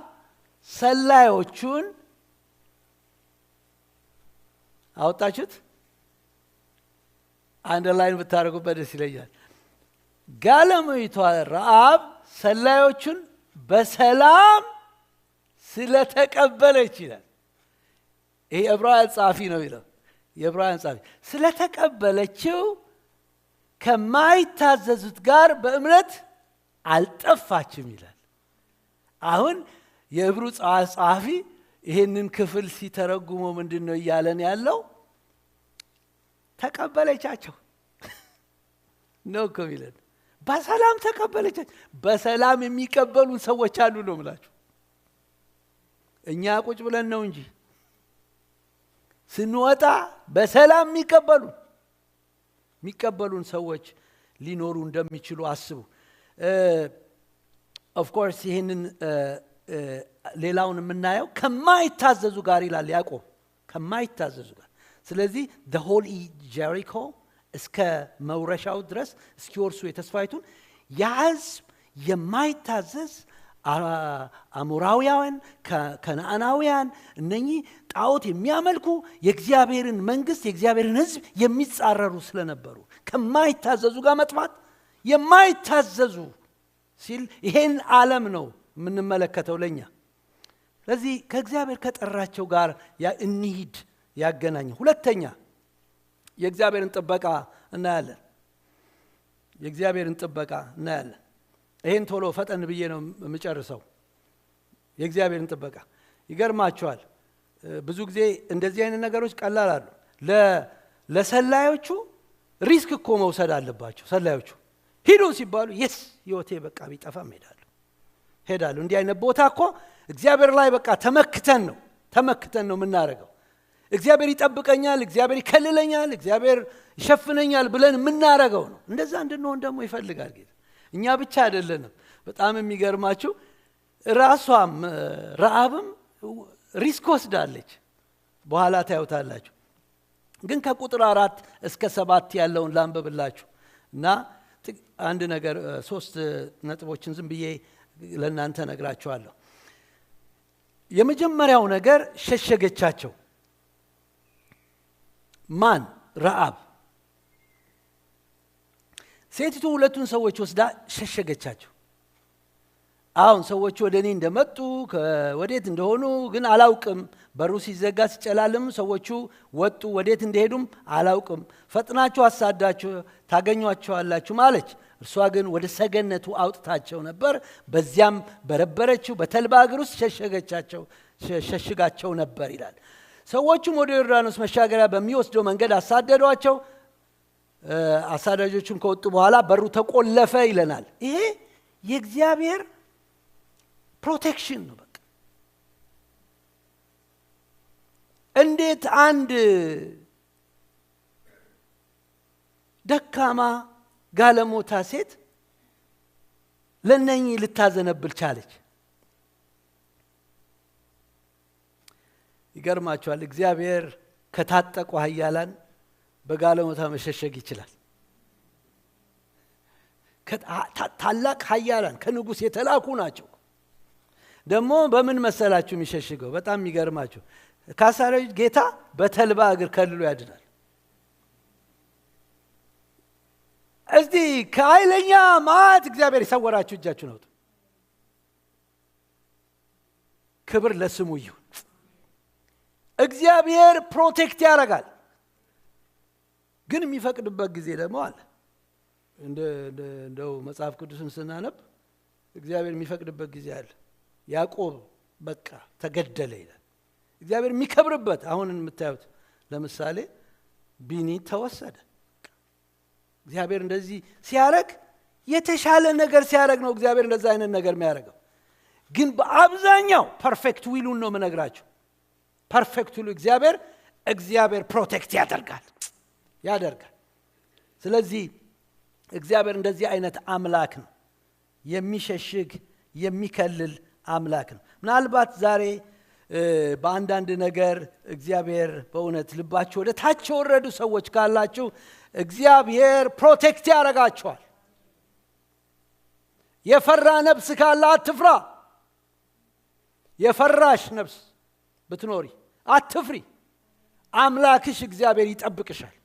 ሰላዮቹን አወጣችሁት አንደርላይን ብታረጉበት ደስ ይለኛል ጋለሞታይቷ ረዓብ ሰላዮቹን በሰላም ስለተቀበለች ይላል ይሄ ዕብራውያን ጻፊ ነው ይላል የዕብራውያን ጻፊ ስለተቀበለችው ከማይታዘዙት ጋር በእምነት አልጠፋችም ይላል አሁን የዕብሩ ጻፊ ይሄንን ክፍል ሲተረጉመው ምንድነው ይያለን ያለው ተቀበለቻቸው ነው ከሚለን በሰላም ተቀበለቻቸው በሰላም የሚቀበሉን ሰዎች አሉ ነው ማለት እኛ ቁጭ ብለን ነው እንጂ ስንወጣ በሰላም የሚቀበሉን ሰዎች ሊኖሩ እንደሚችሉ አስቡ። ኦፍ ኮርስ ይሄንን ሌላውን የምናየው ከማይታዘዙ ጋር ይላል ያዕቆብ፣ ከማይታዘዙ ጋር። ስለዚህ the whole Jericho እስከ መውረሻው ድረስ እስኪወርሱ የተስፋይቱን ያሕዝብ የማይታዘዝ አሞራውያን፣ ከነዓናውያን እነኚህ ጣዖት የሚያመልኩ የእግዚአብሔርን መንግስት የእግዚአብሔርን ሕዝብ የሚጻረሩ ስለነበሩ ከማይታዘዙ ጋር መጥፋት። የማይታዘዙ ሲል ይሄን ዓለም ነው የምንመለከተው ለኛ። ስለዚህ ከእግዚአብሔር ከጠራቸው ጋር እንሂድ ያገናኝ። ሁለተኛ የእግዚአብሔርን ጥበቃ እናያለን። የእግዚአብሔርን ጥበቃ እናያለን። ይሄን ቶሎ ፈጠን ብዬ ነው የምጨርሰው። የእግዚአብሔርን ጥበቃ ይገርማቸዋል። ብዙ ጊዜ እንደዚህ አይነት ነገሮች ቀላል አሉ። ለሰላዮቹ ሪስክ እኮ መውሰድ አለባቸው። ሰላዮቹ ሂዱ ሲባሉ የስ ህይወቴ በቃ ቢጠፋም ሄዳለሁ። እንዲህ አይነት ቦታ እኮ እግዚአብሔር ላይ በቃ ተመክተን ነው የምናደርገው። እግዚአብሔር ይጠብቀኛል፣ እግዚአብሔር ይከልለኛል፣ እግዚአብሔር ይሸፍነኛል ብለን የምናደርገው ነው። እንደዛ እንድንሆን ደግሞ ይፈልጋል ጌታ። እኛ ብቻ አይደለንም። በጣም የሚገርማችሁ ራሷም ረዓብም ሪስክ ወስዳለች። በኋላ ታዩታላችሁ። ግን ከቁጥር 4 እስከ 7 ያለውን ላንብብላችሁ እና አንድ ነገር 3 ነጥቦችን ዝም ብዬ ለእናንተ ነግራችኋለሁ። የመጀመሪያው ነገር ሸሸገቻቸው። ማን? ረዓብ። ሴቲቱ ሁለቱን ሰዎች ወስዳ ሸሸገቻቸው። አሁን ሰዎቹ ወደ እኔ እንደመጡ ወዴት እንደሆኑ ግን አላውቅም። በሩ ሲዘጋ ሲጨላልም ሰዎቹ ወጡ፣ ወዴት እንደሄዱም አላውቅም። ፈጥናችሁ አሳዳችሁ ታገኟቸዋላችሁ ማለች። እርሷ ግን ወደ ሰገነቱ አውጥታቸው ነበር፣ በዚያም በረበረችው በተልባ እግር ውስጥ ሸሽጋቸው ነበር ይላል። ሰዎቹም ወደ ዮርዳኖስ መሻገሪያ በሚወስደው መንገድ አሳደዷቸው። አሳዳጆቹም ከወጡ በኋላ በሩ ተቆለፈ ይለናል። ይሄ የእግዚአብሔር ፕሮቴክሽን ነው። በቃ እንዴት አንድ ደካማ ጋለሞታ ሴት ለነኚህ ልታዘነብል ቻለች? ይገርማችኋል። እግዚአብሔር ከታጠቁ ኃያላን በጋለሞታ መሸሸግ ይችላል። ታላቅ ኃያላን ከንጉሥ የተላኩ ናቸው። ደግሞ በምን መሰላችሁ የሚሸሽገው? በጣም የሚገርማችሁ ከአሳዳጆች ጌታ በተልባ እግር ከልሎ ያድናል። እስቲ ከኃይለኛ መዓት እግዚአብሔር ይሰወራችሁ እጃችሁ ነው። ክብር ለስሙ ይሁን። እግዚአብሔር ፕሮቴክት ያደርጋል። ግን የሚፈቅድበት ጊዜ ደግሞ አለ። እንደው መጽሐፍ ቅዱስን ስናነብ እግዚአብሔር የሚፈቅድበት ጊዜ አለ። ያዕቆብ በቃ ተገደለ ይላል። እግዚአብሔር የሚከብርበት። አሁን የምታዩት ለምሳሌ ቢኒ ተወሰደ። እግዚአብሔር እንደዚህ ሲያረግ የተሻለ ነገር ሲያረግ ነው እግዚአብሔር እንደዛ አይነት ነገር የሚያረገው። ግን በአብዛኛው ፐርፌክት ዊሉን ነው የምነግራችሁ። ፐርፌክት ዊሉ እግዚአብሔር ፕሮቴክት ያደርጋል። ስለዚህ እግዚአብሔር እንደዚህ አይነት አምላክ ነው። የሚሸሽግ የሚከልል አምላክ ነው። ምናልባት ዛሬ በአንዳንድ ነገር እግዚአብሔር በእውነት ልባችሁ ወደ ታች የወረዱ ሰዎች ካላችሁ እግዚአብሔር ፕሮቴክት ያደርጋችኋል። የፈራ ነፍስ ካለ አትፍራ። የፈራሽ ነፍስ ብትኖሪ አትፍሪ። አምላክሽ እግዚአብሔር ይጠብቅሻል።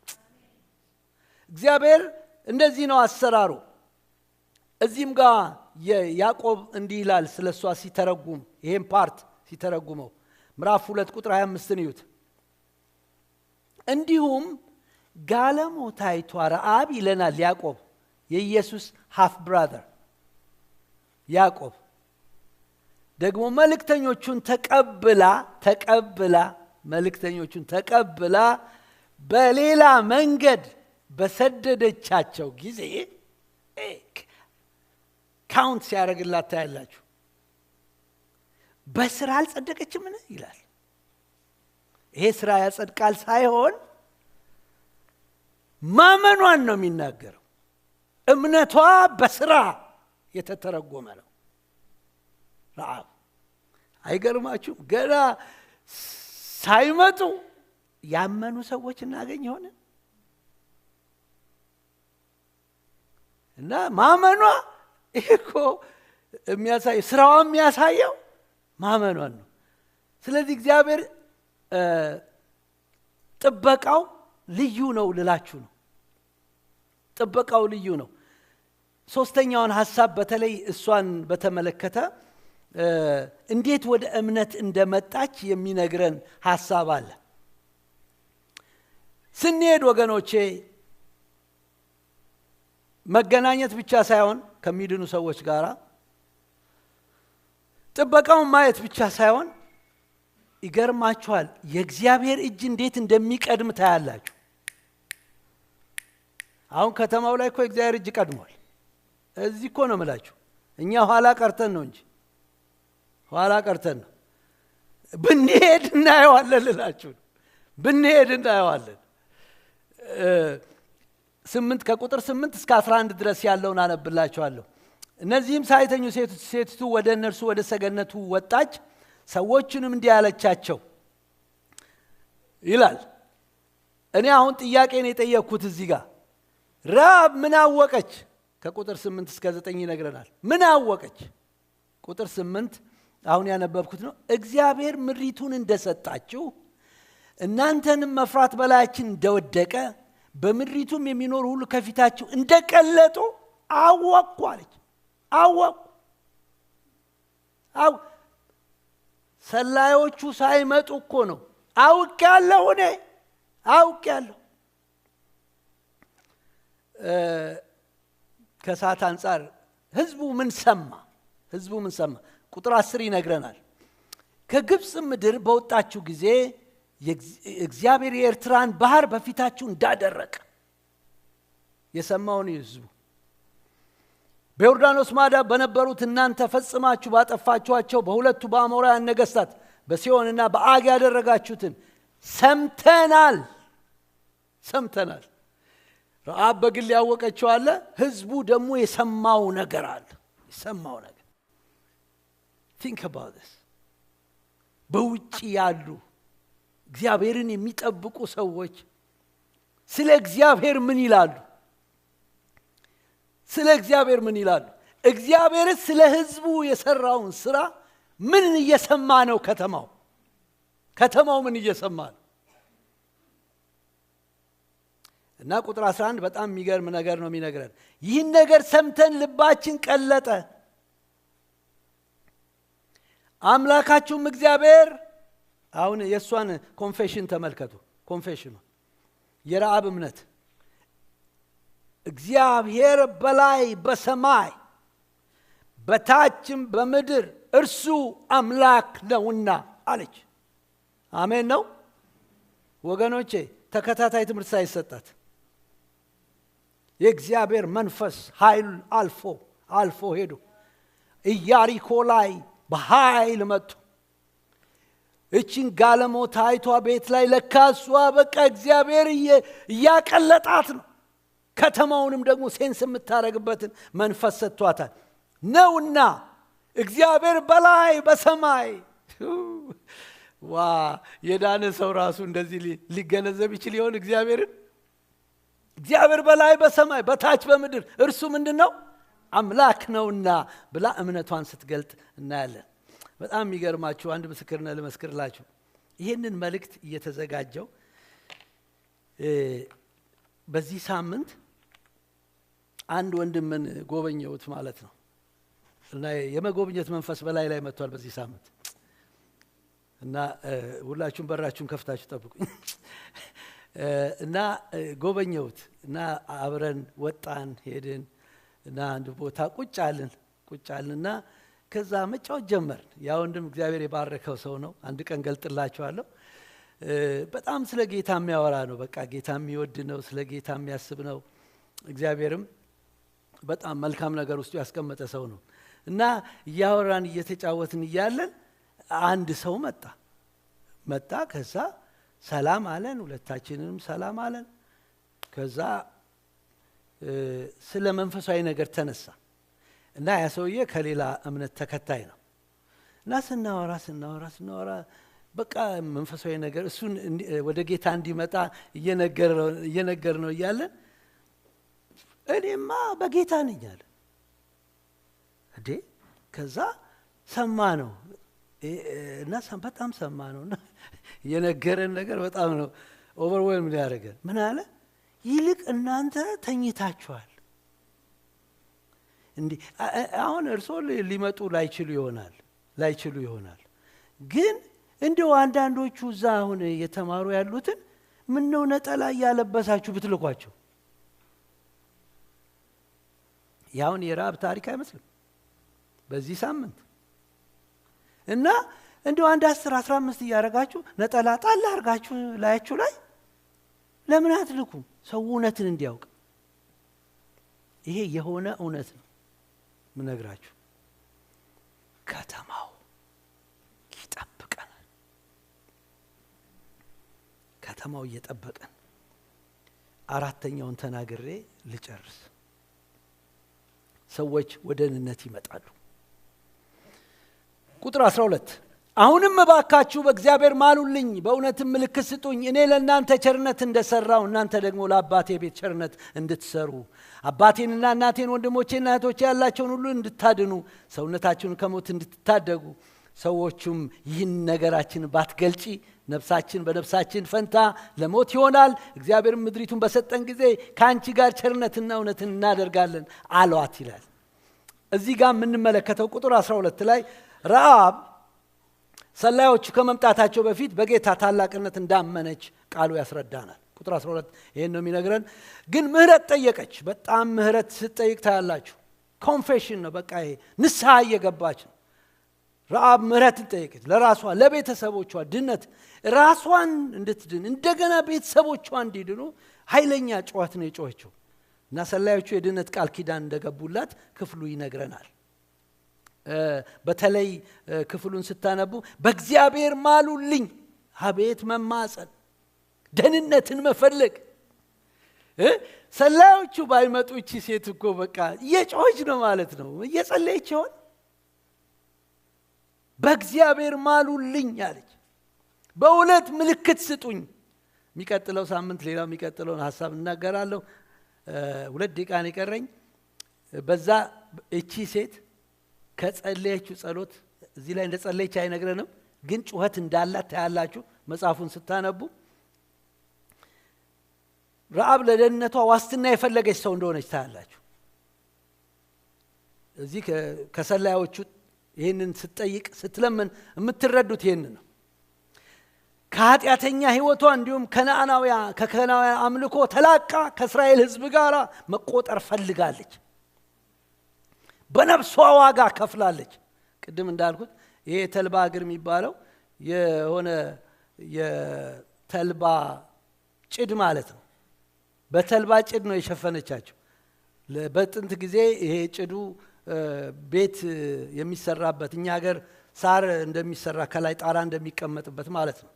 እግዚአብሔር እንደዚህ ነው አሰራሩ። እዚህም ጋር ያዕቆብ እንዲህ ይላል ስለሷ ሲተረጉም፣ ይሄን ፓርት ሲተረጉመው ምዕራፍ 2 ቁጥር 25 እዩት። እንዲሁም ጋለሞታይቷ ረዓብ ይለናል ያዕቆብ፣ የኢየሱስ ሃፍ ብራዘር ያዕቆብ ደግሞ መልእክተኞቹን ተቀብላ በሌላ መንገድ በሰደደቻቸው ጊዜ ካውንት ሲያደርግላት ታያላችሁ። በስራ አልጸደቀችም ይላል። ይሄ ስራ ያጸድቃል ሳይሆን ማመኗን ነው የሚናገረው። እምነቷ በስራ የተተረጎመ ነው። ረዓብ አይገርማችሁም? ገና ሳይመጡ ያመኑ ሰዎች እናገኝ ሆነ እና ማመኗ እኮ የሚያሳይ ስራዋ የሚያሳየው ማመኗን ነው። ስለዚህ እግዚአብሔር ጥበቃው ልዩ ነው ልላችሁ ነው። ጥበቃው ልዩ ነው። ሶስተኛውን ሐሳብ በተለይ እሷን በተመለከተ እንዴት ወደ እምነት እንደመጣች የሚነግረን ሐሳብ አለ። ስንሄድ ወገኖቼ መገናኘት ብቻ ሳይሆን ከሚድኑ ሰዎች ጋር ጥበቃውን ማየት ብቻ ሳይሆን ይገርማችኋል የእግዚአብሔር እጅ እንዴት እንደሚቀድም ታያላችሁ። አሁን ከተማው ላይ እኮ የእግዚአብሔር እጅ ቀድሟል። እዚህ እኮ ነው የምላችሁ። እኛ ኋላ ቀርተን ነው እንጂ ኋላ ቀርተን ነው። ብንሄድ እናየዋለን ልላችሁ። ብንሄድ እናየዋለን። 8 ከቁጥር 8 እስከ 11 ድረስ ያለውን አነብላችኋለሁ። እነዚህም ሳይተኙ ሴቲቱ ወደ እነርሱ ወደ ሰገነቱ ወጣች፣ ሰዎችንም እንዲህ አለቻቸው ይላል። እኔ አሁን ጥያቄን የጠየቅኩት እዚህ ጋር ረዓብ ምን አወቀች? ከቁጥር 8 እስከ 9 ይነግረናል። ምን አወቀች? ቁጥር 8 አሁን ያነበብኩት ነው። እግዚአብሔር ምድሪቱን እንደሰጣችሁ እናንተንም መፍራት በላያችን እንደወደቀ በምድሪቱም የሚኖር ሁሉ ከፊታችሁ እንደቀለጡ አወቅኩ አለች። አወቅኩ ሰላዮቹ ሳይመጡ እኮ ነው። አውቄያለሁ እኔ አውቄያለሁ። ከሰዓት አንጻር ህዝቡ ምን ሰማ? ህዝቡ ምን ሰማ? ቁጥር 10 ይነግረናል። ከግብጽ ምድር በወጣችሁ ጊዜ እግዚአብሔር የኤርትራን ባህር በፊታችሁ እንዳደረቀ የሰማውን ህዝቡ በዮርዳኖስ ማዶ በነበሩት እናንተ ፈጽማችሁ ባጠፋችኋቸው በሁለቱ በአሞራውያን ነገሥታት በሲሆንና በአግ ያደረጋችሁትን ሰምተናል። ረዓብ በግል ያወቀችው አለ። ህዝቡ ደግሞ የሰማው ነገር አለ። የሰማው ነገር think about this። በውጪ ያሉ እግዚአብሔርን የሚጠብቁ ሰዎች ስለ እግዚአብሔር ምን ይላሉ? ስለ እግዚአብሔር ምን ይላሉ? እግዚአብሔር ስለ ህዝቡ የሰራውን ስራ ምን እየሰማ ነው? ከተማው ምን እየሰማ ነው? እና ቁጥር 11 በጣም የሚገርም ነገር ነው የሚነግረን። ይህን ነገር ሰምተን ልባችን ቀለጠ፣ አምላካችሁም እግዚአብሔር። አሁን የሷን ኮንፌሽን ተመልከቱ። ኮንፌሽኑ የረዓብ እምነት እግዚአብሔር በላይ በሰማይ በታችም በምድር እርሱ አምላክ ነውና አለች። አሜን ነው ወገኖቼ። ተከታታይ ትምህርት ሳይሰጣት የእግዚአብሔር መንፈስ ኃይል አልፎ ሄዶ ኢያሪኮ ላይ በኃይል መጡ። እቺን ጋለሞታ አይቷ ቤት ላይ ለካሷ በቃ እግዚአብሔር እያቀለጣት ነው። ከተማውንም ደግሞ ሴንስ የምታረግበትን መንፈስ ሰጥቷታል ነውና እግዚአብሔር በላይ በሰማይ። ዋ የዳነ ሰው ራሱ እንደዚህ ሊገነዘብ ይችል ይሆን? እግዚአብሔር በላይ በሰማይ በታች በምድር እርሱ ምንድነው? አምላክ ነውና ብላ እምነቷን ስትገልጥ እናያለን። በጣም የሚገርማችሁ አንድ ምስክርነት ልመስክርላችሁ። ይሄንን መልእክት እየተዘጋጀው በዚህ ሳምንት አንድ ወንድምን ጎበኘሁት ማለት ነው። እና የመጎብኘት መንፈስ በላይ ላይ መጥቷል በዚህ ሳምንት። እና ሁላችሁም በራችሁን ከፍታችሁ ጠብቁኝ። እና ጎበኘሁት እና አብረን ወጣን ሄድን እና አንድ ቦታ ቁጭ አልንና ከዛ መጫወት ጀመርን። ያ ወንድም እግዚአብሔር የባረከው ሰው ነው። አንድ ቀን ገልጥላችኋለሁ። በጣም ስለ ጌታ የሚያወራ ነው። በቃ ጌታ የሚወድ ነው፣ ስለ ጌታ የሚያስብ ነው። እግዚአብሔርም በጣም መልካም ነገር ውስጥ ያስቀመጠ ሰው ነው። እና እያወራን እየተጫወትን እያለን አንድ ሰው መጣ። ከዛ ሰላም አለን፣ ሁለታችንንም ሰላም አለን። ከዛ ስለ መንፈሳዊ ነገር ተነሳ እና ያ ሰውዬ ከሌላ እምነት ተከታይ ነው እና ስናወራ በቃ መንፈሳዊ ነገር እሱን ወደ ጌታ እንዲመጣ እየነገር ነው እያለን እኔማ በጌታ ነኝ አለ እንዴ። ከዛ ሰማ ነው እና በጣም ሰማ ነውና የነገረን ነገር በጣም ነው ኦቨርዌልም ያደረገን። ምን አለ? ይልቅ እናንተ ተኝታችኋል። እንዴ አሁን እርሶ ሊመጡ ላይችሉ ይሆናል ግን እንደው አንዳንዶቹ እዛ አሁን የተማሩ ያሉትን ምን ነው ነጠላ ያለበሳችሁ ብትልኳቸው? ያውን የራብ ታሪክ አይመስልም በዚህ ሳምንት። እና እንደው አንድ 10-15 እያረጋችሁ ነጠላ ጣል አርጋችሁ ላያችሁ ላይ ለምን አትልኩም? ሰው እውነትን እንዲያውቅ። ይሄ የሆነ እውነት ነው ምነግራችሁ። ከተማው ይጠብቀናል። ከተማው እየጠበቀን። አራተኛውን ተናግሬ ልጨርስ። ሰዎች ወደ ደህንነት ይመጣሉ። ቁጥር 12 አሁንም እባካችሁ በእግዚአብሔር ማሉልኝ፣ በእውነትም ምልክት ስጡኝ፣ እኔ ለእናንተ ቸርነት እንደሰራው እናንተ ደግሞ ለአባቴ ቤት ቸርነት እንድትሰሩ፣ አባቴንና እናቴን ወንድሞቼና እህቶቼ ያላቸውን ሁሉ እንድታድኑ፣ ሰውነታችሁን ከሞት እንድትታደጉ። ሰዎቹም ይህን ነገራችን ባትገልጪ ነፍሳችን በነፍሳችን ፈንታ ለሞት ይሆናል፣ እግዚአብሔር ምድሪቱን በሰጠን ጊዜ ከአንቺ ጋር ቸርነትና እውነትን እናደርጋለን አሏት ይላል። እዚህ ጋር የምንመለከተው ቁጥር 12 ላይ ረዓብ ሰላዮቹ ከመምጣታቸው በፊት በጌታ ታላቅነት እንዳመነች ቃሉ ያስረዳናል። ቁጥር 12 ይሄን ነው የሚነግረን። ግን ምህረት ጠየቀች። በጣም ምህረት ስትጠይቅ ታያላችሁ። ኮንፌሽን ነው፣ በቃ ይሄ ንስሐ እየገባች ነው። ረዓብ ምህረትን ጠየቀች፣ ለራሷ ለቤተሰቦቿ ድነት፣ ራሷን እንድትድን እንደገና ቤተሰቦቿ እንዲድኑ ኃይለኛ ጩኸት ነው የጮኸችው እና ሰላዮቹ የድነት ቃል ኪዳን እንደገቡላት ክፍሉ ይነግረናል። በተለይ ክፍሉን ስታነቡ በእግዚአብሔር ማሉልኝ፣ አቤት መማጸን፣ ደህንነትን መፈለግ። ሰላዮቹ ባይመጡ እቺ ሴት እኮ በቃ እየጮኸች ነው ማለት ነው። እየጸለየች ይሆን? በእግዚአብሔር ማሉልኝ አለች። በእውነት ምልክት ስጡኝ። የሚቀጥለው ሳምንት ሌላው የሚቀጥለውን ሐሳብ እናገራለሁ። 2 ደቂቃ ነው የቀረኝ። በዛ እቺ ሴት ከጸለየችው ጸሎት እዚህ ላይ እንደጸለየች አይነግረንም፣ ግን ጩኸት እንዳላት ታያላችሁ መጽሐፉን ስታነቡ። ረዓብ ለደህንነቷ ዋስትና የፈለገች ሰው እንደሆነች ታያላችሁ። እዚህ ከሰላዮቹ ይህንን ስትጠይቅ ስትለምን የምትረዱት ይህን ነው። ከኃጢአተኛ ህይወቷ እንዲሁም ከከናናውያን አምልኮ ተላቃ ከእስራኤል ህዝብ ጋር መቆጠር ፈልጋለች። በነፍሷ ዋጋ ከፍላለች። ቅድም እንዳልኩት ይሄ ተልባ እግር የሚባለው የሆነ የተልባ ጭድ ማለት ነው። በተልባ ጭድ ነው የሸፈነቻቸው። በጥንት ጊዜ ይሄ ጭዱ ቤት የሚሰራበት፣ እኛ ሀገር ሳር እንደሚሰራ ከላይ ጣራ እንደሚቀመጥበት ማለት ነው።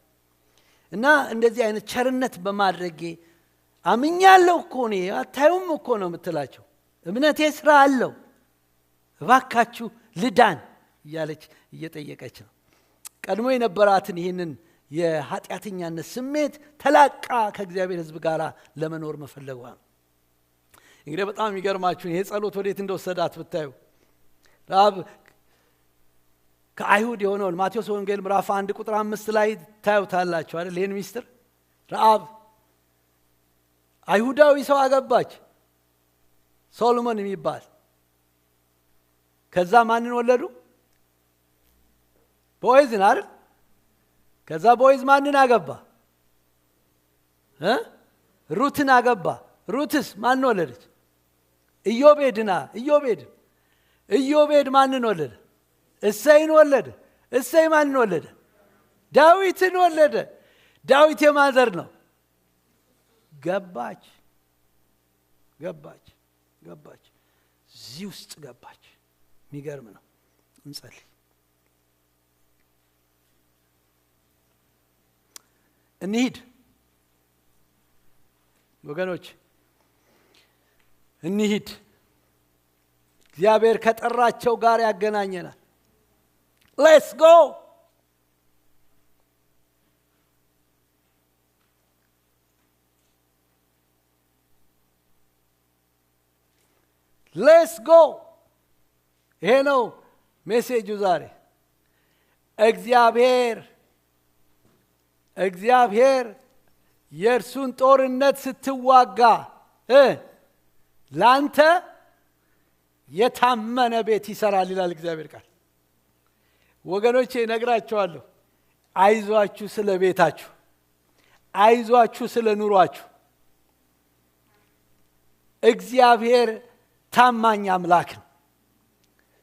እና እንደዚህ አይነት ቸርነት በማድረጌ አምኛለሁ እኮ ነው፣ አታዩም እኮ ነው የምትላቸው። እምነቴ ስራ አለው፣ እባካችሁ ልዳን እያለች እየጠየቀች ነው። ቀድሞ የነበራትን ይህንን የኃጢአተኛነት ስሜት ተላቃ ከእግዚአብሔር ህዝብ ጋር ለመኖር መፈለጓ ነው። እንግዲህ በጣም የሚገርማችሁ ይሄ ጸሎት ወዴት እንደወሰዳት ብታዩ፣ ረዓብ ከአይሁድ የሆነውን ማቴዎስ ወንጌል ምዕራፍ 1 ቁጥር 5 ላይ ታዩታላችሁ አይደል? ይሄን ሚስጥር ረዓብ አይሁዳዊ ሰው አገባች፣ ሶሎሞን የሚባል። ከዛ ማንን ወለዱ? ቦዔዝን አይደል? ከዛ ቦዔዝ ማንን አገባ? ሩትን አገባ። ሩትስ ማንን ወለደች? ኢዮቤድ ማንን ወለደ? እሰይን ወለደ። እሰይ ማንን ወለደ? ዳዊትን ወለደ። ዳዊት የማን ዘር ነው? ገባች። እዚህ ውስጥ ገባች። የሚገርም ነው። እንጸልይ። እንሂድ ወገኖች እንሂድ እግዚአብሔር ከጠራቸው ጋር ያገናኘናል let's go let's go ይሄ ነው ሜሴጁ ዛሬ እግዚአብሔር የእርሱን ጦርነት ስትዋጋ ላንተ የታመነ ቤት ይሰራል ይላል እግዚአብሔር ቃል ወገኖቼ ነግራችኋለሁ አይዟችሁ ስለ ቤታችሁ አይዟችሁ ስለ ኑሯችሁ እግዚአብሔር ታማኝ አምላክ ነው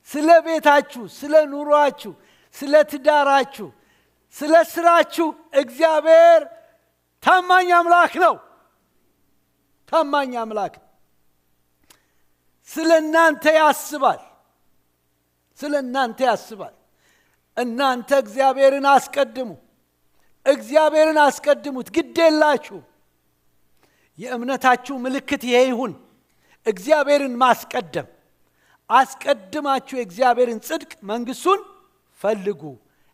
ስለ ቤታችሁ ስለ ኑሯችሁ ስለ ትዳራችሁ ስለ ስራችሁ እግዚአብሔር ታማኝ አምላክ ነው ታማኝ አምላክ ስለናንተ ያስባል እናንተ እግዚአብሔርን አስቀድሙት ግዴላችሁ የእምነታችሁ ምልክት ይሄ ይሁን እግዚአብሔርን ማስቀደም አስቀድማችሁ የእግዚአብሔርን ጽድቅ መንግስቱን ፈልጉ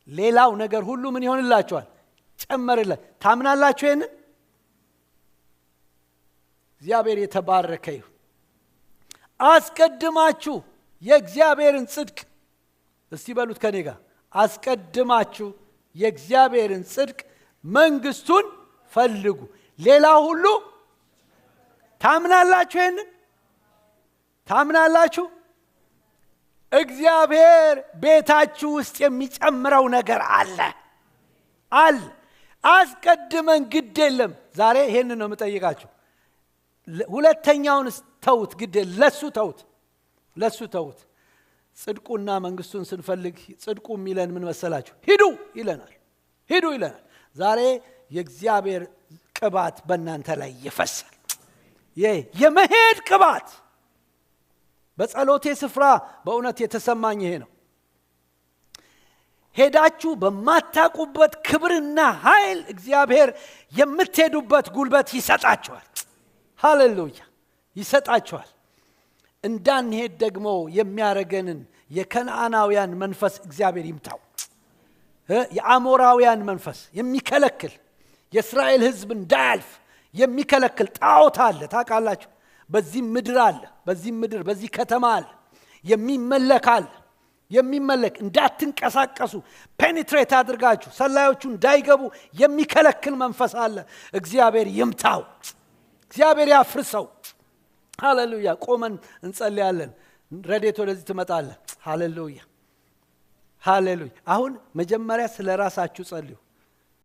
ሌላው ነገር ሁሉ ምን ይሆንላችኋል ጨመረላችሁ ታምናላችሁ ይሄን እግዚአብሔር የተባረከ ይሁን አስቀድማችሁ የእግዚአብሔርን ጽድቅ እስቲ በሉት ከኔ ጋር አስቀድማችሁ የእግዚአብሔርን ጽድቅ መንግስቱን ፈልጉ ሌላው ሁሉ ታምናላችሁ ይሄን ታምናላችሁ እግዚአብሔር ቤታችሁ ውስጥ የሚጨምረው ነገር አለ አስቀድመን ግድ የለም ዛሬ ይሄን ነው የምጠይቃችሁ ሁለተኛውን ተውት ግድ ለሱ ተውት ጽድቁና መንግስቱን ስንፈልግ ጽድቁ የሚለን ምን መሰላችሁ ሂዱ ይለናል ዛሬ የእግዚአብሔር ቅባት በእናንተ ላይ ይፈሳል የመሄድ ቅባት በጸሎቴ ስፍራ በእውነት የተሰማኝ ይሄ ነው ሄዳችሁ በማታቁበት ክብርና ኃይል እግዚአብሔር የምትሄዱበት ጉልበት ይሰጣችኋል ሃሌሉያ ይሰጣችኋል እንዳንሄድ ደግሞ የሚያረገንን የከነዓናውያን መንፈስ እግዚአብሔር ይምታው የአሞራውያን መንፈስ የሚከለክል የእስራኤል ህዝብ እንዳያልፍ የሚከለክል ጣዖት አለ ታውቃላችሁ በዚህ ምድር በዚህ ከተማ አለ የሚመለክ እንዳትንቀሳቀሱ ፔኔትሬት አድርጋችሁ ሰላዮቹ እንዳይገቡ የሚከለክል መንፈስ አለ እግዚአብሔር ይምታው እግዚአብሔር ያፍርሰው ሃሌሉያ ቆመን እንጸልያለን ረዴት ወደዚህ ትመጣለህ ሃሌሉያ አሁን መጀመሪያ ስለ ራሳችሁ ጸልዩ